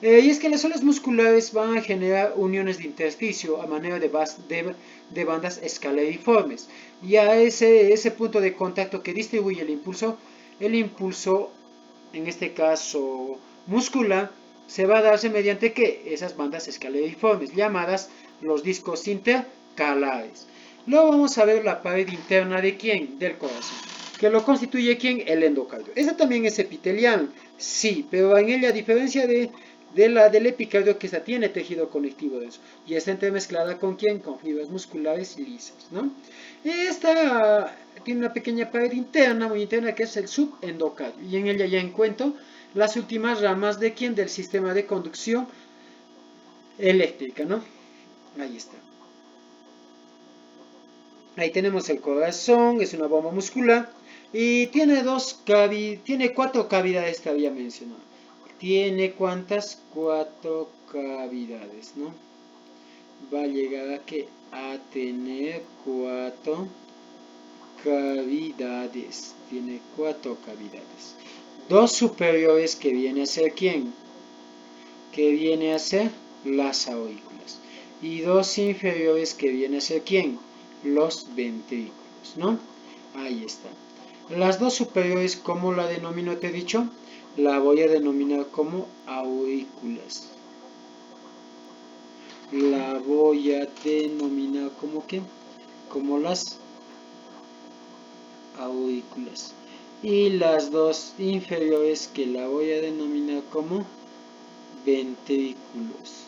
Y es que las células musculares van a generar uniones de intersticio a manera de bandas escalariformes. Y a ese punto de contacto que distribuye el impulso, en este caso muscular, se va a darse mediante ¿qué? Esas bandas escalariformes, llamadas los discos intercalares. Luego vamos a ver la pared interna de ¿quién? Del corazón, que lo constituye ¿quién? El endocardio. Esta también es epitelial, sí, pero en ella, a diferencia del epicardio, que esta tiene tejido conectivo denso y está entremezclada con ¿quién? Con fibras musculares lisas, ¿no? Esta tiene una pequeña pared interna, muy interna, que es el subendocardio, y en ella ya encuentro las últimas ramas de ¿quién? Del sistema de conducción eléctrica, ¿no? Ahí está. Ahí tenemos el corazón, es una bomba muscular y tiene tiene 4 cavidades, que había mencionado. ¿Tiene cuántas? 4 cavidades, ¿no? Va a llegar a tener 4 cavidades. Tiene 4 cavidades. 2 superiores, que viene a ser ¿quién? Que viene a ser las aurículas. Y 2 inferiores, que viene a ser ¿quién? Los ventrículos, ¿no? Ahí está. Las 2 superiores, ¿cómo la denomino? Te he dicho, la voy a denominar como aurículas. La voy a denominar como ¿qué? Como las aurículas. Y las 2 inferiores, que la voy a denominar como ventrículos.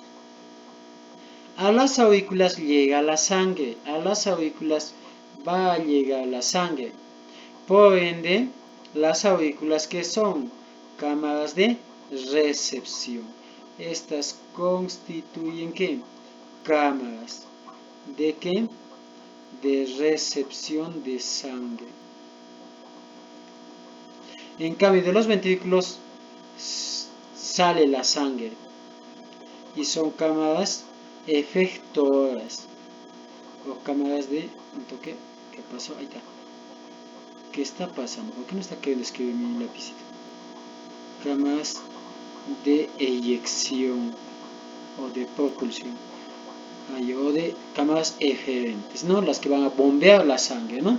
A las aurículas llega la sangre, a las aurículas va a llegar la sangre. Por ende, las aurículas, ¿qué son? Cámaras de recepción. Estas constituyen ¿qué? Cámaras de ¿qué? De recepción de sangre. En cambio, de los ventrículos sale la sangre. Y son cámaras efectoras. O cámaras de... un toque. ¿Qué pasó? Ahí está. ¿Qué está pasando? ¿Por qué no está queriendo escribir mi lapicito? Cámaras de eyección o de propulsión. O de cámaras eferentes, ¿no? Las que van a bombear la sangre, ¿no?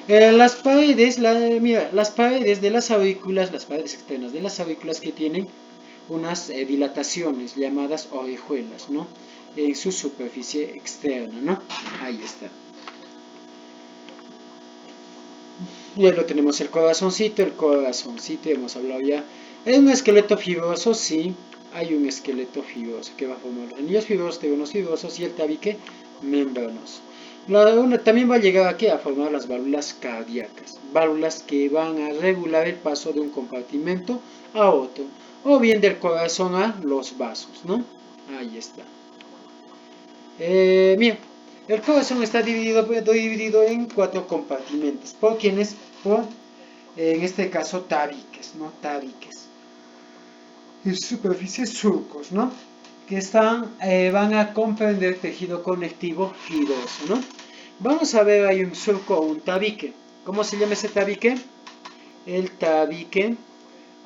Las paredes, mira, las paredes de las aurículas, las paredes externas de las aurículas que tienen unas dilataciones llamadas orejuelas, ¿no? En su superficie externa, ¿no? Ahí está. Luego tenemos el corazoncito, hemos hablado ya. ¿Es un esqueleto fibroso? Sí, hay un esqueleto fibroso que va a formar los anillos fibrosos, tegonos fibrosos y el tabique membranoso. También va a llegar aquí a formar las válvulas cardíacas, válvulas que van a regular el paso de un compartimento a otro, o bien del corazón a los vasos, ¿no? Ahí está. Mira, el corazón está dividido en 4 compartimentos. ¿Por quiénes? Por, en este caso, tabiques, ¿no? Tabiques. Y superficies surcos, ¿no? Que van a comprender tejido conectivo fibroso, ¿no? Vamos a ver, hay un surco o un tabique. ¿Cómo se llama ese tabique? El tabique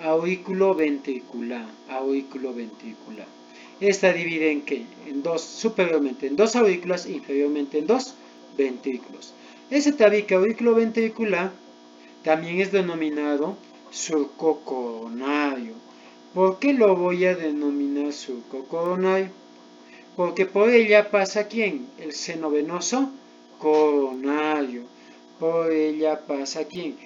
auriculoventricular. Auriculoventricular. Esta divide en qué? En dos, superiormente en dos aurículas, inferiormente en dos ventrículos. Ese tabique auriculoventricular también es denominado surco coronario. ¿Por qué lo voy a denominar surco coronario? Porque por ella pasa ¿quién? El seno venoso coronario. Por ella pasa ¿quién?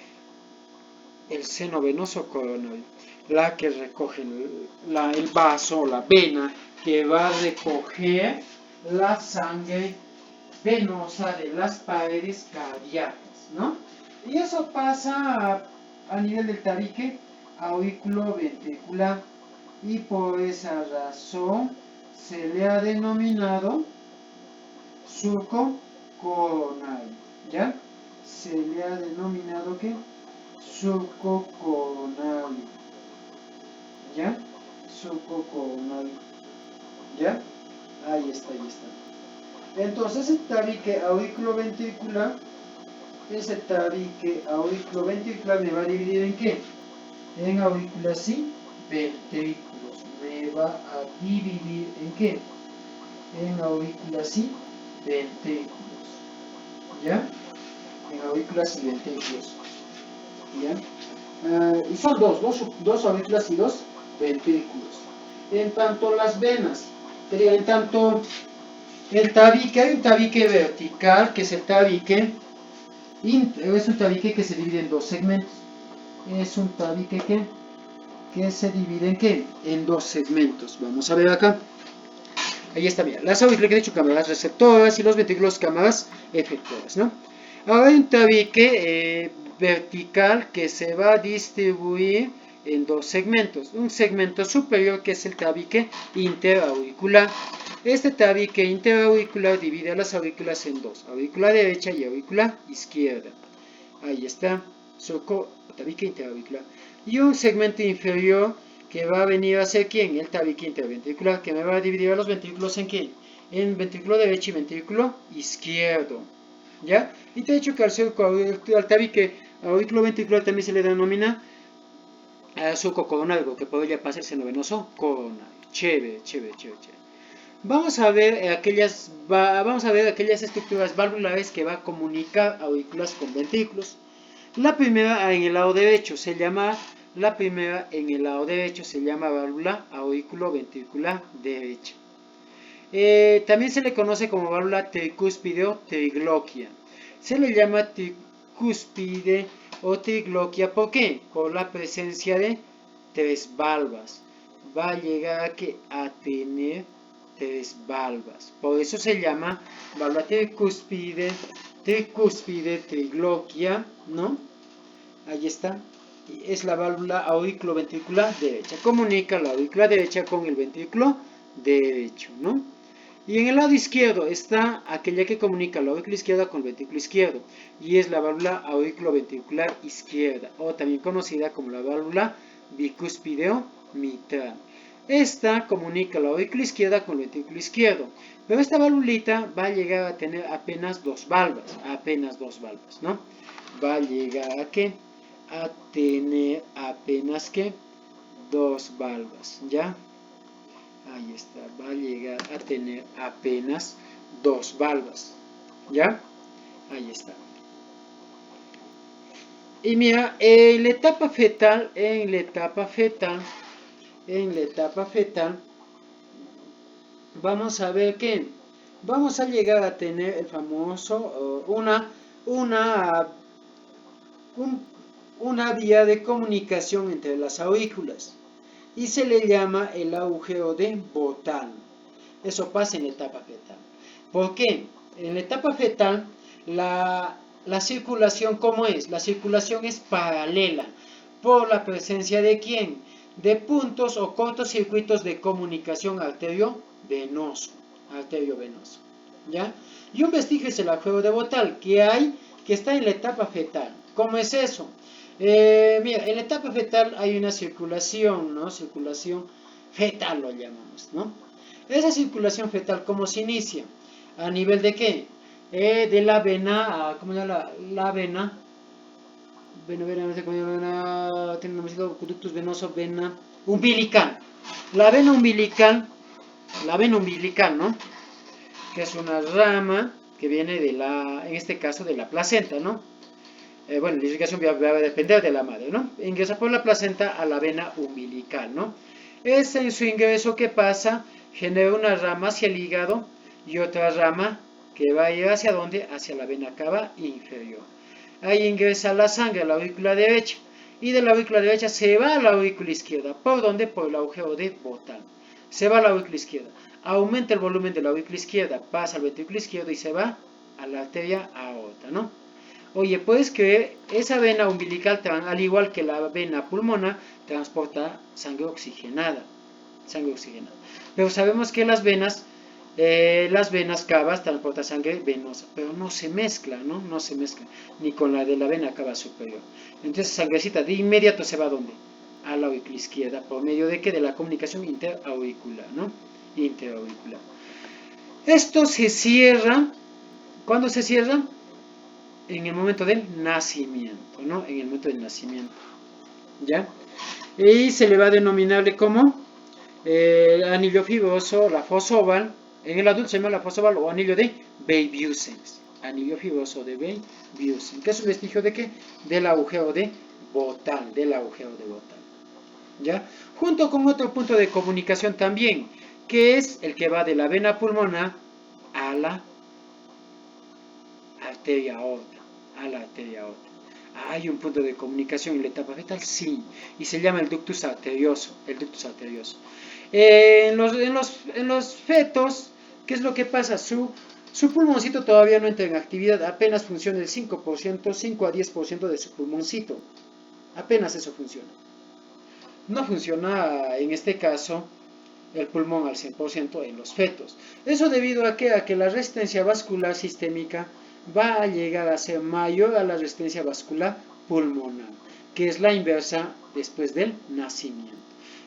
El seno venoso coronario. La que recoge el vaso, la vena, que va a recoger la sangre venosa de las paredes cardíacas, ¿no? Y eso pasa a nivel del tabique auriculoventricular, y por esa razón se le ha denominado surco coronario, ¿ya? Se le ha denominado ¿qué? Surco coronario, ¿ya? Surco coronario, ¿ya? Ahí está. Entonces el tabique auriculoventricular, ese tabique auriculoventricular me va a dividir ¿en qué? En aurículas y ventrículos. Me va a dividir ¿en qué? En aurículas y ventrículos, ¿ya? En aurículas y ventrículos, ¿ya? Y son dos aurículas y dos ventrículos. En tanto las venas, en tanto el tabique, hay un tabique vertical, que es el tabique, es un tabique que se divide en dos segmentos. Es un tabique que se divide ¿en qué? En dos segmentos. Vamos a ver acá. Ahí está, mira. Las aurículas que he dicho cámaras receptoras y los ventrículos cámaras efectoras, ¿no? Ahora hay un tabique vertical que se va a distribuir en dos segmentos. Un segmento superior que es el tabique interauricular. Este tabique interauricular divide a las aurículas en dos, aurícula derecha y aurícula izquierda. Ahí está, surco, tabique interauricular. Y un segmento inferior que va a venir a ser ¿quién? El tabique interventricular, que me va a dividir a los ventrículos en ¿qué? En ventrículo derecho y ventrículo izquierdo, ¿ya? Y te he dicho que al tabique auriculoventricular también se le denomina surco coronario, que podría pasar el seno venoso coronario. Chévere. Vamos a ver aquellas estructuras valvulares que va a comunicar aurículas con ventrículos. La primera en el lado derecho se llama válvula auriculoventricular derecha. También se le conoce como válvula tricúspide o trigloquia. Se le llama tricúspide o trigloquia, ¿por qué? Por la presencia de tres valvas. Va a llegar a tener tres valvas. Por eso se llama válvula tricúspide, trigloquia, ¿no? Ahí está. Es la válvula auriculoventricular derecha. Comunica la aurícula derecha con el ventrículo derecho, ¿no? Y en el lado izquierdo está aquella que comunica la aurícula izquierda con el ventrículo izquierdo, y es la válvula auriculoventricular izquierda, o también conocida como la válvula bicúspideo mitral. Esta comunica la aurícula izquierda con el ventrículo izquierdo, pero esta valvulita va a llegar a tener apenas dos valvas, ¿no? Va a llegar a tener apenas dos valvas, ¿ya? Ahí está, va a llegar a tener apenas dos valvas, ¿ya? Ahí está. Y mira, en la etapa fetal, vamos a ver que vamos a llegar a tener el famoso, una vía de comunicación entre las aurículas, y se le llama el agujero de Botán. Eso pasa en la etapa fetal. ¿Por qué? En la etapa fetal, la circulación, ¿cómo es? La circulación es paralela, por la presencia de ¿quién? De puntos o cortocircuitos de comunicación arterio-venoso, ¿ya? Y un vestigio es el agujero de Botán, que está en la etapa fetal. ¿Cómo es eso? Mira, en la etapa fetal hay una circulación, ¿no? Circulación fetal lo llamamos, ¿no? Esa circulación fetal, ¿cómo se inicia? ¿A nivel de qué? De la vena, ¿cómo se llama? La vena, no sé cómo se llama, tiene un nombre, conductus venoso, vena umbilical. La vena umbilical, ¿no? Que es una rama que viene en este caso, de la placenta, ¿no? Bueno, la irrigación va a depender de la madre, ¿no? Ingresa por la placenta a la vena umbilical, ¿no? Ese en su ingreso, ¿qué pasa? Genera una rama hacia el hígado y otra rama que va a ir hacia ¿dónde? Hacia la vena cava inferior. Ahí ingresa la sangre a la aurícula derecha, y de la aurícula derecha se va a la aurícula izquierda. ¿Por dónde? Por el agujero de Botán. Se va a la aurícula izquierda. Aumenta el volumen de la aurícula izquierda, pasa al ventrículo izquierdo y se va a la arteria aorta, ¿no? Oye, puedes creer, esa vena umbilical, al igual que la vena pulmonar, transporta sangre oxigenada. Pero sabemos que las venas cavas transportan sangre venosa, pero no se mezcla, ¿no? No se mezcla, ni con la de la vena cava superior. Entonces, sangrecita de inmediato se va ¿a dónde? A la aurícula izquierda, por medio de ¿qué? De la comunicación interauricular, ¿no? Interauricular. Esto se cierra, ¿cuándo se cierra? En el momento del nacimiento, ¿no? En el momento del nacimiento, ¿ya? Y se le va a denominarle como anillo fibroso, la fosa oval. En el adulto se llama la fosa oval o anillo de Babehusen. Anillo fibroso de Babehusen. ¿Qué es un vestigio de qué? Del agujero de Botán, ¿ya? Junto con otro punto de comunicación también, que es el que va de la vena pulmonar a la arteria aorta. ¿Hay un punto de comunicación en la etapa fetal? Sí, y se llama el ductus arterioso. En los fetos, ¿qué es lo que pasa? Su pulmoncito todavía no entra en actividad, apenas funciona el 5%, 5 a 10% de su pulmoncito. Apenas eso funciona. No funciona, en este caso, el pulmón al 100% en los fetos. Eso debido a que la resistencia vascular sistémica va a llegar a ser mayor a la resistencia vascular pulmonar, que es la inversa después del nacimiento.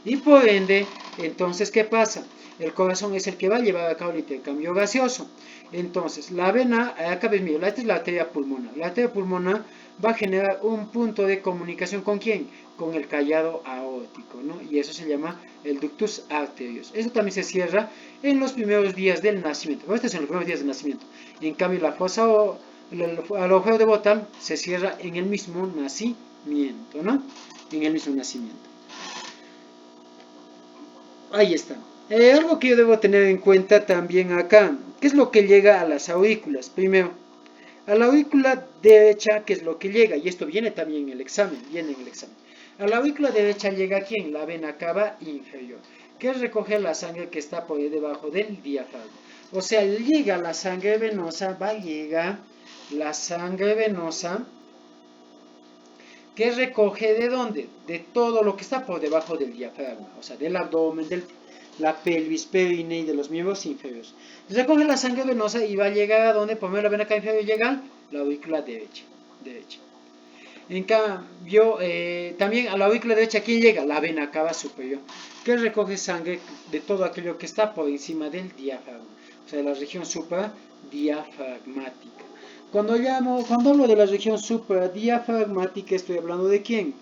Y por ende, entonces, ¿qué pasa? El corazón es el que va a llevar a cabo el intercambio gaseoso. Entonces, la vena, acá ves, mira, esta es la arteria pulmonar. La arteria pulmonar va a generar un punto de comunicación ¿con quién? Con el callado aórtico, ¿no? Y eso se llama el ductus arterioso. Eso también se cierra en los primeros días del nacimiento. Estos son los primeros días del nacimiento. En cambio, la fosa al agujero de Botán se cierra en el mismo nacimiento, ¿no? En el mismo nacimiento. Ahí está. Algo que yo debo tener en cuenta también acá. ¿Qué es lo que llega a las aurículas? Primero, a la aurícula derecha, ¿qué es lo que llega? Y esto viene también en el examen. A la aurícula derecha llega ¿quién? La vena cava inferior, que recoge la sangre que está por debajo del diafragma. O sea, llega la sangre venosa, va a llegar la sangre venosa que recoge ¿de dónde? De todo lo que está por debajo del diafragma, o sea, del abdomen, la pelvis, perine y de los miembros inferiores. Recoge la sangre venosa y va a llegar a donde, por medio de la vena cava inferior, llega a la aurícula derecha. En cambio, también a la aurícula derecha, ¿quién llega? La vena cava superior, que recoge sangre de todo aquello que está por encima del diafragma, o sea, de la región supradiafragmática. Cuando hablo de la región supradiafragmática, estoy hablando de quién?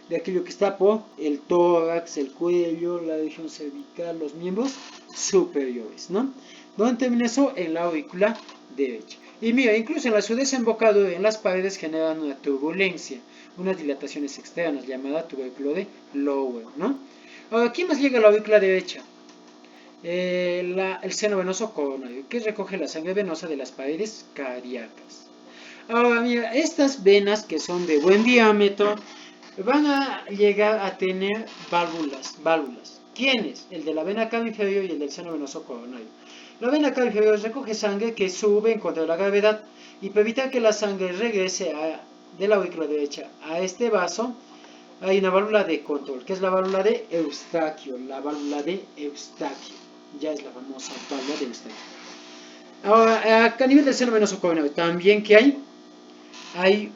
De aquello que está por el tórax, el cuello, la región cervical, los miembros superiores, ¿no? ¿Dónde termina eso? En la aurícula derecha. Y mira, incluso en su desembocadura en las paredes generan una turbulencia, unas dilataciones externas, llamada tubérculo de Lower, ¿no? Ahora, ¿quién más llega a la aurícula derecha? El seno venoso coronario, que recoge la sangre venosa de las paredes cardíacas. Ahora, mira, estas venas que son de buen diámetro van a llegar a tener válvulas. ¿Quiénes? El de la vena cava inferior y el del seno venoso coronario. La vena cava inferior recoge sangre que sube en contra de la gravedad y para evitar que la sangre regrese de la aurícula derecha a este vaso, hay una válvula de control, que es la válvula de Eustaquio. La válvula de Eustaquio. Ya es la famosa válvula de Eustaquio. Ahora, a nivel del seno venoso coronario, también que hay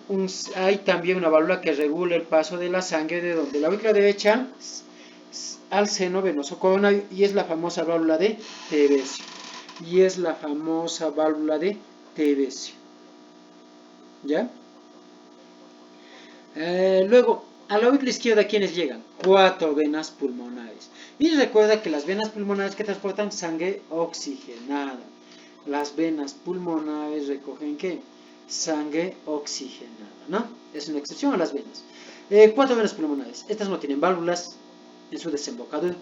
también una válvula que regula el paso de la sangre de donde la aurícula derecha al seno venoso coronario, y es la famosa válvula de Tevesio. ¿Ya? Luego, a la aurícula izquierda, ¿quiénes llegan? 4 venas pulmonares. Y recuerda que las venas pulmonares que transportan sangre oxigenada. Las venas pulmonares recogen ¿qué? Sangre oxigenada, ¿no? Es una excepción a las venas. 4 venas pulmonares. Estas no tienen válvulas en su desembocadura.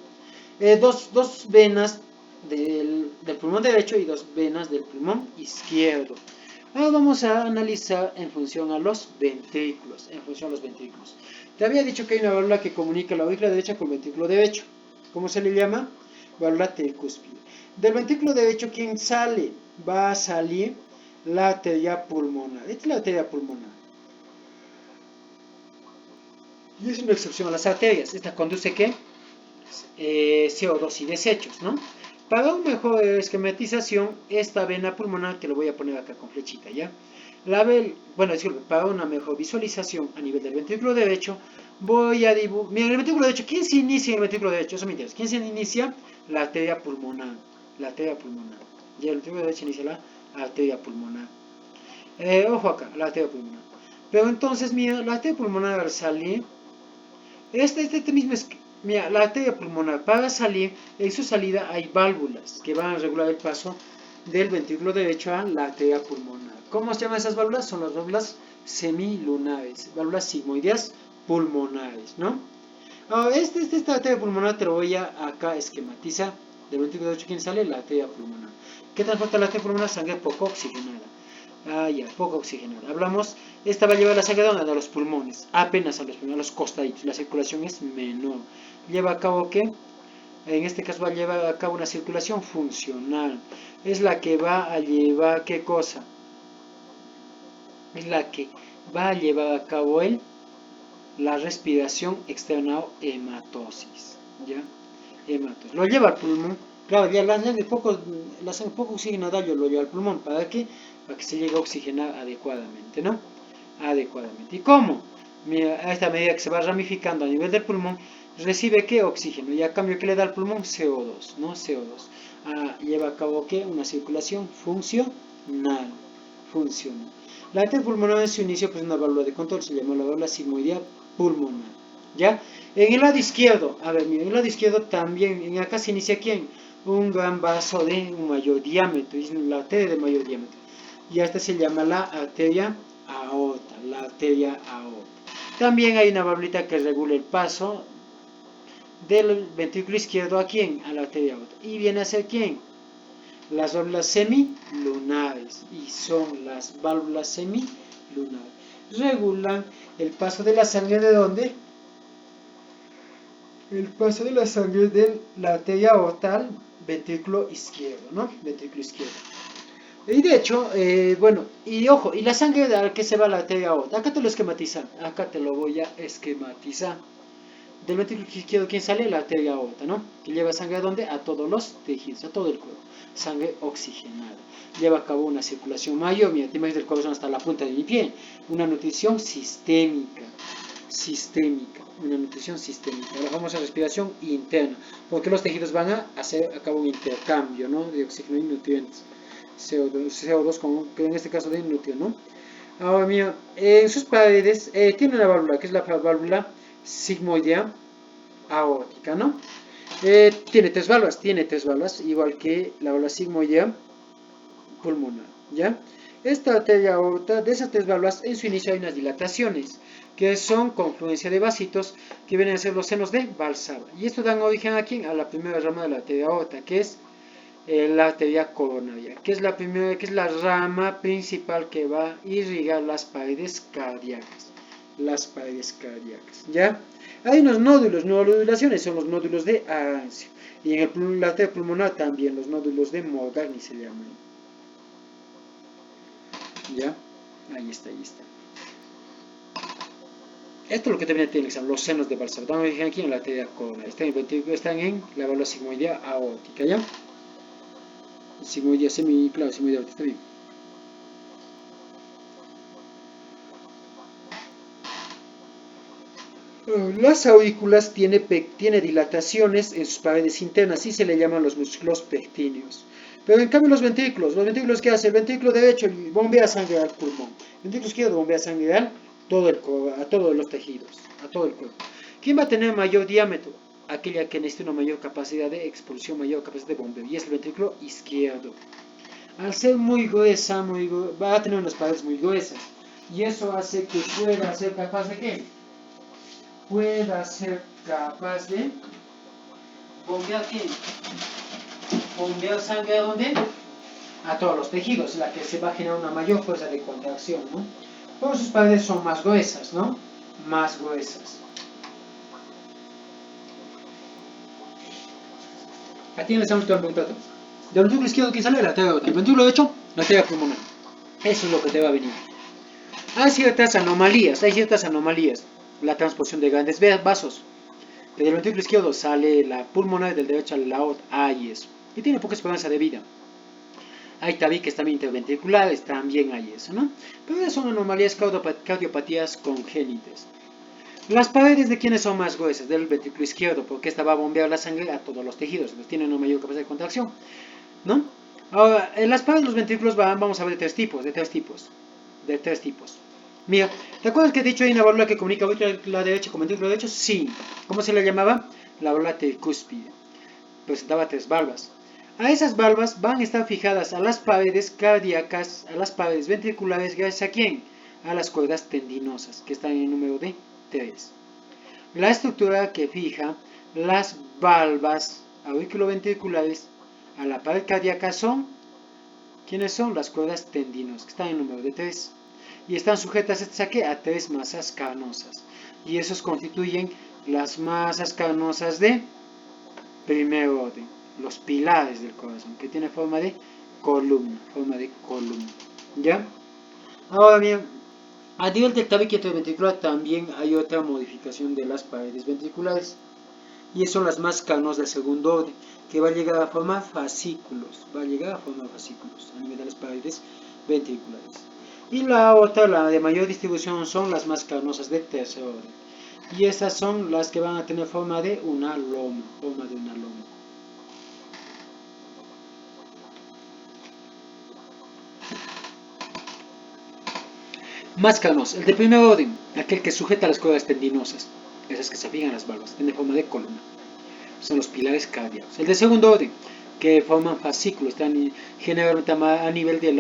Dos venas del pulmón derecho y 2 venas del pulmón izquierdo. Ahora vamos a analizar en función a los ventrículos. Te había dicho que hay una válvula que comunica la aurícula derecha con el ventrículo derecho. ¿Cómo se le llama? Válvula tricúspide. Del ventrículo derecho, ¿quién sale? Va a salir la arteria pulmonar. Esta es la arteria pulmonar. Y es una excepción a las arterias. Esta conduce ¿qué? CO2 y desechos, ¿no? Para una mejor esquematización, esta vena pulmonar, que lo voy a poner acá con flechita, ¿ya? Para una mejor visualización a nivel del ventrículo derecho, voy a dibujar. Mira, el ventrículo derecho, ¿quién se inicia en el ventrículo derecho? Eso me interesa. ¿Quién se inicia? La arteria pulmonar. Ya el ventrículo derecho inicia la arteria pulmonar. Ojo acá, la arteria pulmonar. Pero entonces, mira, la arteria pulmonar al salir, mira, la arteria pulmonar para salir, en su salida hay válvulas que van a regular el paso del ventrículo derecho a la arteria pulmonar. ¿Cómo se llaman esas válvulas? Son las válvulas semilunares, válvulas sigmoideas pulmonares, ¿no? Ahora, esta arteria pulmonar te lo voy a acá esquematizar. Del ventrículo derecho, ¿quién sale? La arteria pulmonar. ¿Qué transporta la arteria pulmonar? Sangre poco oxigenada. Poco oxigenada. Hablamos, esta va a llevar la sangre a los pulmones, apenas a los pulmones, a los costaditos. La circulación es menor. Lleva a cabo ¿qué? En este caso va a llevar a cabo una circulación funcional. Es la que va a llevar, ¿qué cosa? Es la que va a llevar a cabo la respiración externa o hematosis. ¿Ya? Hematosis. Lo lleva al pulmón. Claro, ya la sangre poco oxigenada yo lo lleva al pulmón. ¿Para qué? Para que se llegue a oxigenar adecuadamente, ¿no? Adecuadamente. ¿Y cómo? Mira, a esta medida que se va ramificando a nivel del pulmón, recibe ¿qué? Oxígeno. Y a cambio, ¿qué le da al pulmón? CO2, ¿no? CO2. Lleva a cabo ¿qué? Una circulación funcional. La arteria pulmonar en su inicio pues una válvula de control, se llama la válvula sigmoidea pulmonar. ¿Ya? En el lado izquierdo, a ver, mira, en el lado izquierdo también, en acá se inicia ¿quién? Un gran vaso de un mayor diámetro, es la arteria de mayor diámetro. Y esta se llama la arteria aorta, También hay una válvula que regula el paso del ventrículo izquierdo ¿a quién? A la arteria aorta. ¿Y viene a ser quién? Las válvulas semilunares. Y son las válvulas semilunares. Regulan el paso de la sangre ¿de dónde? El paso de la sangre de la arteria aorta al ventrículo izquierdo, ¿no? Ventrículo izquierdo. Y de hecho, y ojo, y la sangre a la que se va la arteria aorta, acá te lo voy a esquematizar. Del ventrículo izquierdo, ¿quién sale? La arteria aorta, ¿no? Que lleva sangre a dónde? A todos los tejidos, a todo el cuerpo. Sangre oxigenada. Lleva a cabo una circulación mayor. Mira, te imaginas del corazón hasta la punta de mi pie. Una nutrición sistémica. Una nutrición sistémica. La famosa respiración interna. Porque los tejidos van a hacer a cabo un intercambio, ¿no? De oxígeno y nutrientes. CO2 que en este caso de nutrio, ¿no? Ahora mira, en sus paredes tiene una válvula, que es la válvula sigmoidea aórtica, ¿no? Tiene tres válvulas, igual que la válvula sigmoidea pulmonar, ¿ya? Esta arteria aorta, de esas tres válvulas, en su inicio hay unas dilataciones, que son confluencia de vasitos, que vienen a ser los senos de Valsalva. Y esto dan origen a ¿quién? A la primera rama de la arteria aorta, que es la arteria coronaria, que es la primera, que es la rama principal que va a irrigar las paredes cardíacas. ¿Ya? Hay unos nódulos, nodulaciones, son los nódulos de Arancio. Y en la arteria pulmonar también, los nódulos de Morgagni se llaman. ¿Ya? Ahí está. Esto es lo que también tiene el examen, los senos de Valsalva. Vamos a ver aquí en la arteria coronaria. Están en la válvula sigmoidea aórtica, ¿ya? Sigmoidea semiclavo, sigmoidea aórtica, está bien. Las aurículas tiene dilataciones en sus paredes internas, así se le llaman los músculos pectíneos. Pero en cambio los ventrículos ¿qué hace? El ventrículo derecho bombea sangre al pulmón, el ventrículo izquierdo bombea sangre a todos los tejidos, a todo el cuerpo. ¿Quién va a tener mayor diámetro? Aquella que necesita una mayor capacidad de expulsión, mayor capacidad de bombeo, y es el ventrículo izquierdo. Al ser muy gruesa, va a tener unas paredes muy gruesas, y eso hace que pueda ser capaz de ¿qué? Pueda ser capaz de bombear ¿qué? Bombear sangre a dónde? A todos los tejidos, la que se va a generar una mayor fuerza de contracción, ¿no? Por sus paredes son más gruesas, ¿no? Más gruesas. Aquí les estamos preguntando. Del ventrículo izquierdo, ¿quién sale? La arteria aorta. El ventrículo derecho, la arteria pulmonar. Eso es lo que te va a venir. Hay ciertas anomalías. La transposición de grandes vasos. Del ventrículo izquierdo sale la pulmonar y del derecho sale la aorta. Hay eso. Y tiene poca esperanza de vida. Hay tabiques también interventriculares, también hay eso, ¿no? Pero esas son anomalías cardiopatías congénitas. Las paredes de quienes son más gruesas, del ventrículo izquierdo, porque esta va a bombear la sangre a todos los tejidos, entonces tienen una mayor capacidad de contracción, ¿no? Ahora, en las paredes de los ventrículos vamos a ver de tres tipos. Mira, ¿te acuerdas que he dicho hay una válvula que comunica la derecha con el ventrículo derecho? Sí. ¿Cómo se le llamaba? La válvula tricúspide. Presentaba tres valvas. A esas valvas van a estar fijadas a las paredes cardíacas, a las paredes ventriculares, gracias a ¿quién? A las cuerdas tendinosas, que están en el número de 3. La estructura que fija las valvas auriculoventriculares a la pared cardíaca son, ¿quiénes son? Las cuerdas tendinosas, que están en el número de 3. Y están sujetas ¿a qué? A tres masas carnosas. Y esos constituyen las masas carnosas de primer orden, los pilares del corazón, que tiene forma de columna, ¿ya? Ahora bien, a nivel del tabique ventricular también hay otra modificación de las paredes ventriculares, y son las más carnosas del segundo orden, que va a llegar a formar fascículos, a nivel de las paredes ventriculares. Y la otra, la de mayor distribución, son las más carnosas del tercer orden. Y estas son las que van a tener forma de una loma, Más carnoso, el de primer orden, aquel que sujeta las cuerdas tendinosas, esas que se fijan en las valvas, tiene forma de columna. Son los pilares cardíacos. El de segundo orden, que forman fascículos, están generalmente a nivel de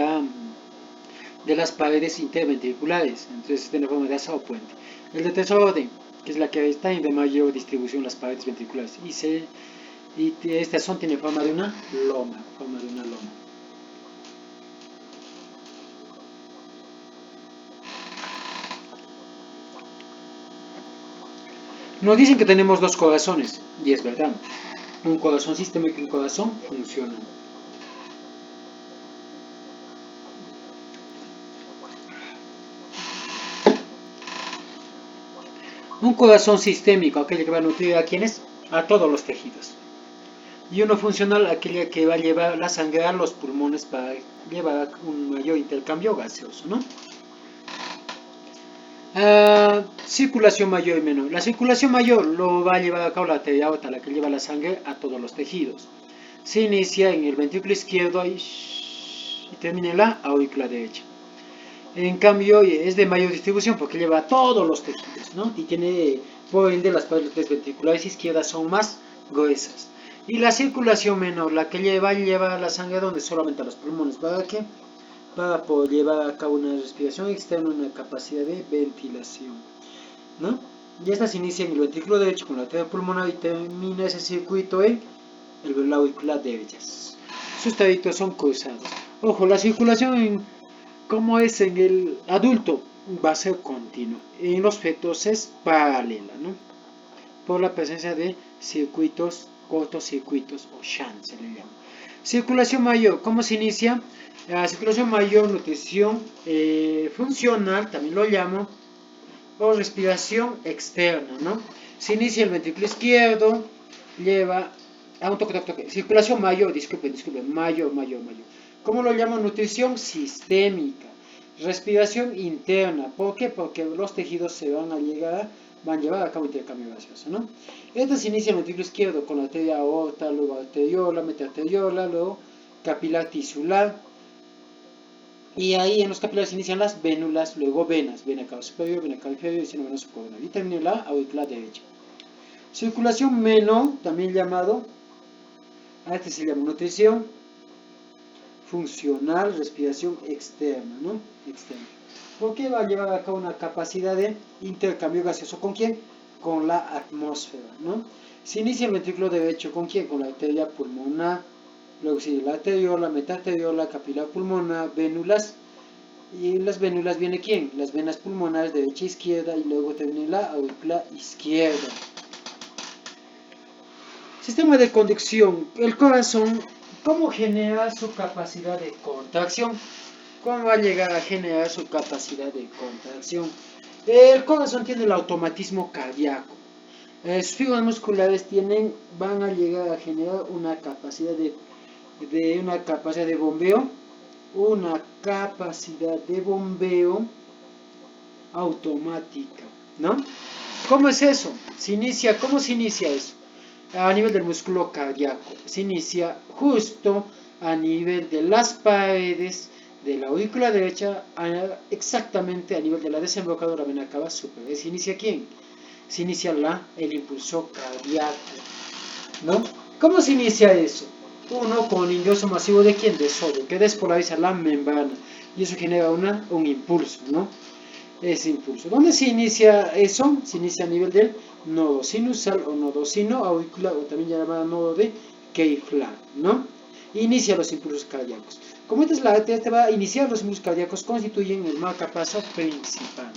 las paredes interventriculares, entonces tiene forma de asa o puente. El de tercer orden, que es la que está en de mayor distribución las paredes ventriculares, y esta tiene forma de una loma, Nos dicen que tenemos dos corazones, y es verdad. Un corazón sistémico y un corazón funcional. Un corazón sistémico, aquel que va a nutrir a quienes, a todos los tejidos. Y uno funcional, aquel que va a llevar la sangre a los pulmones para llevar un mayor intercambio gaseoso, ¿no? Circulación mayor y menor. La circulación mayor lo va a llevar a cabo la arteria aorta, la que lleva la sangre a todos los tejidos. Se inicia en el ventrículo izquierdo y termina en la aurícula derecha. En cambio, es de mayor distribución porque lleva a todos los tejidos, ¿no? Y tiene, por ende, las paredes ventriculares izquierdas son más gruesas. Y la circulación menor, la que lleva la sangre donde solamente a los pulmones. ¿Para qué? Para poder llevar a cabo una respiración externa, una capacidad de ventilación, ¿no? Y esta se inicia en el ventrículo derecho con la arteria pulmonar y termina ese circuito en la aurícula derecha. Sus trayectos son cruzados. Ojo, la circulación como es en el adulto va a ser continua. En los fetos es paralela, ¿no? Por la presencia de circuitos, cortocircuitos o shunt se le llama. Circulación mayor, ¿cómo se inicia? La circulación mayor, nutrición funcional, también lo llamo, o respiración externa, ¿no? Se inicia el ventrículo izquierdo, lleva a un toque. Circulación mayor, disculpen, mayor. ¿Cómo lo llamo? Nutrición sistémica. Respiración interna. ¿Por qué? Porque los tejidos se van a llevar a cabo intercambio gaseoso, ¿no? Esto se inicia en el ventrículo izquierdo con la arteria aorta, luego arteriola, metaarteriola, luego capilar tisular. Y ahí en los capilares se inician las vénulas, luego venas, vena cava superior, vena cava inferior y seno venoso coronario. Y termina la aurícula derecha. Circulación menor, también llamado, a este se llama nutrición funcional, respiración externa, ¿no? Externa. Porque va a llevar a cabo una capacidad de intercambio gaseoso. ¿Con quién? Con la atmósfera, ¿no? Se inicia el ventrículo derecho, ¿con quién? Con la arteria pulmonar, luego sigue la arteriola, metaarteriola, capilar pulmonar, vénulas. Y las vénulas viene ¿quién? Las venas pulmonares derecha e izquierda y luego termina la aurícula izquierda. Sistema de conducción. El corazón, ¿cómo genera su capacidad de contracción? ¿Cómo va a llegar a generar su capacidad de contracción? El corazón tiene el automatismo cardíaco. Sus fibras musculares van a llegar a generar una capacidad de bombeo automática, ¿no? ¿Cómo es eso? ¿Cómo se inicia eso? A nivel del músculo cardíaco. Se inicia justo a nivel de las paredes de la aurícula derecha, exactamente a nivel de la desembocadura vena cava superior. ¿Se inicia quién? Se inicia el impulso cardíaco, ¿no? ¿Cómo se inicia eso? Uno, con el ingreso masivo de ¿quién? De sodio, que despolariza la membrana y eso genera un impulso, ¿no? Ese impulso. ¿Dónde se inicia eso? Se inicia a nivel del nodo sinusal o nodo sinoauricular o también llamado nodo de Keyflag, ¿no? Inicia los impulsos cardíacos. Como esta es la arteria, va a iniciar los impulsos cardíacos, constituyen el marcapaso principal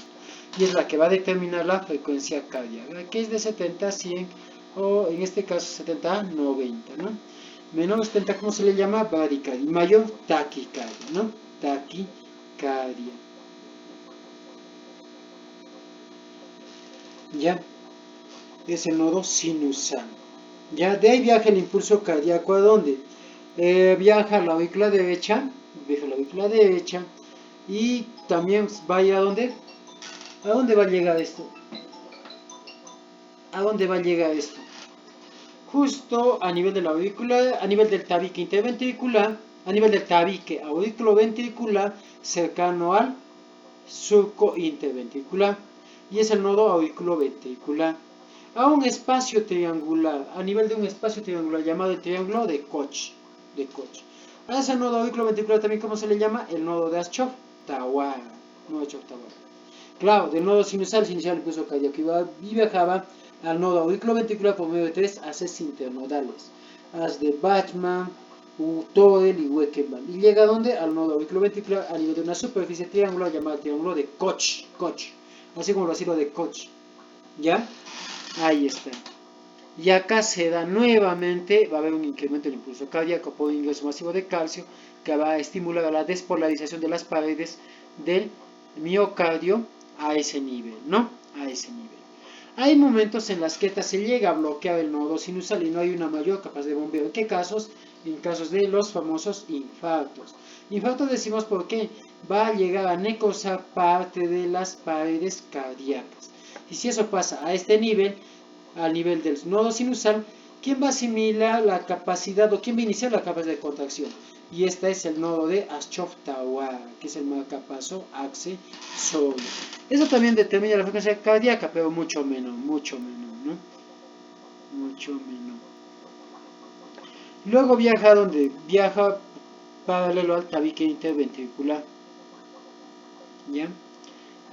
y es la que va a determinar la frecuencia cardíaca, que es de 70 a 100 o en este caso 70 a 90, ¿no? Menor 70, ¿cómo se le llama? Bradicardia. Y mayor, taquicardia, ¿no? Taquicardia. ¿Ya? Es el nodo sinusal. ¿Ya? De ahí viaja el impulso cardíaco ¿a dónde? Viaja a la aurícula derecha, y también va a ir ¿a dónde? ¿A dónde va a llegar esto? ¿A dónde va a llegar esto? Justo a nivel de la aurícula, a nivel del tabique interventricular, a nivel del tabique auriculoventricular, cercano al surco interventricular, y es el nodo auriculoventricular. A un espacio triangular, a nivel de un espacio triangular llamado el triángulo de Koch. A ese nodo auriculoventricular también, ¿cómo se le llama? El nodo de Aschov-Tawara. Claro, del nodo sinusal se inicia el impulso cardíaco y viajaba al nodo auriculoventricular por medio de 3 haces internodales, haz de Bachmann, Torel y Weckenbach, y llega a ¿dónde? Al nodo auriculoventricular a nivel de una superficie triangular llamada triángulo de Koch, así como lo hacía de Koch, ¿ya? Ahí está. Y acá se da nuevamente, va a haber un incremento del impulso cardíaco por ingreso masivo de calcio que va a estimular a la despolarización de las paredes del miocardio a ese nivel, ¿no? A ese nivel. Hay momentos en las que se llega a bloquear el nodo sinusal y no hay una mayor capacidad de bombeo. ¿En qué casos? En casos de los famosos infartos. Infarto decimos porque va a llegar a necrosar parte de las paredes cardíacas. Y si eso pasa a este nivel, al nivel del nodo sinusal, ¿quién va a asimilar la capacidad o quién va a iniciar la capacidad de contracción? Y este es el nodo de Ashok-Tawara, que es el marcapaso accesorio. Eso también determina la frecuencia cardíaca, pero mucho menos, ¿no? Mucho menos. Luego viaja donde viaja paralelo al tabique interventricular, ¿ya?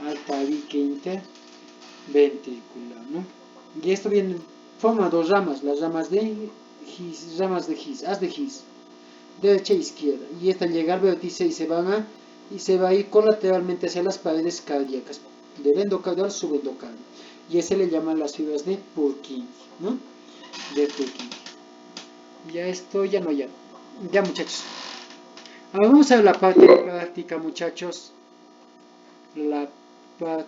Al tabique interventricular, ¿no? Y esto viene, forma dos ramas, las ramas de His, haz de His, derecha e izquierda, y esta llega al vértice y se va a ir colateralmente hacia las paredes cardíacas, del endocardio al subendocardio, y ese le llaman las fibras de Purkinje, ¿no? De Purkinje. Ya esto, ya muchachos. Ahora vamos a ver la parte práctica, muchachos. La parte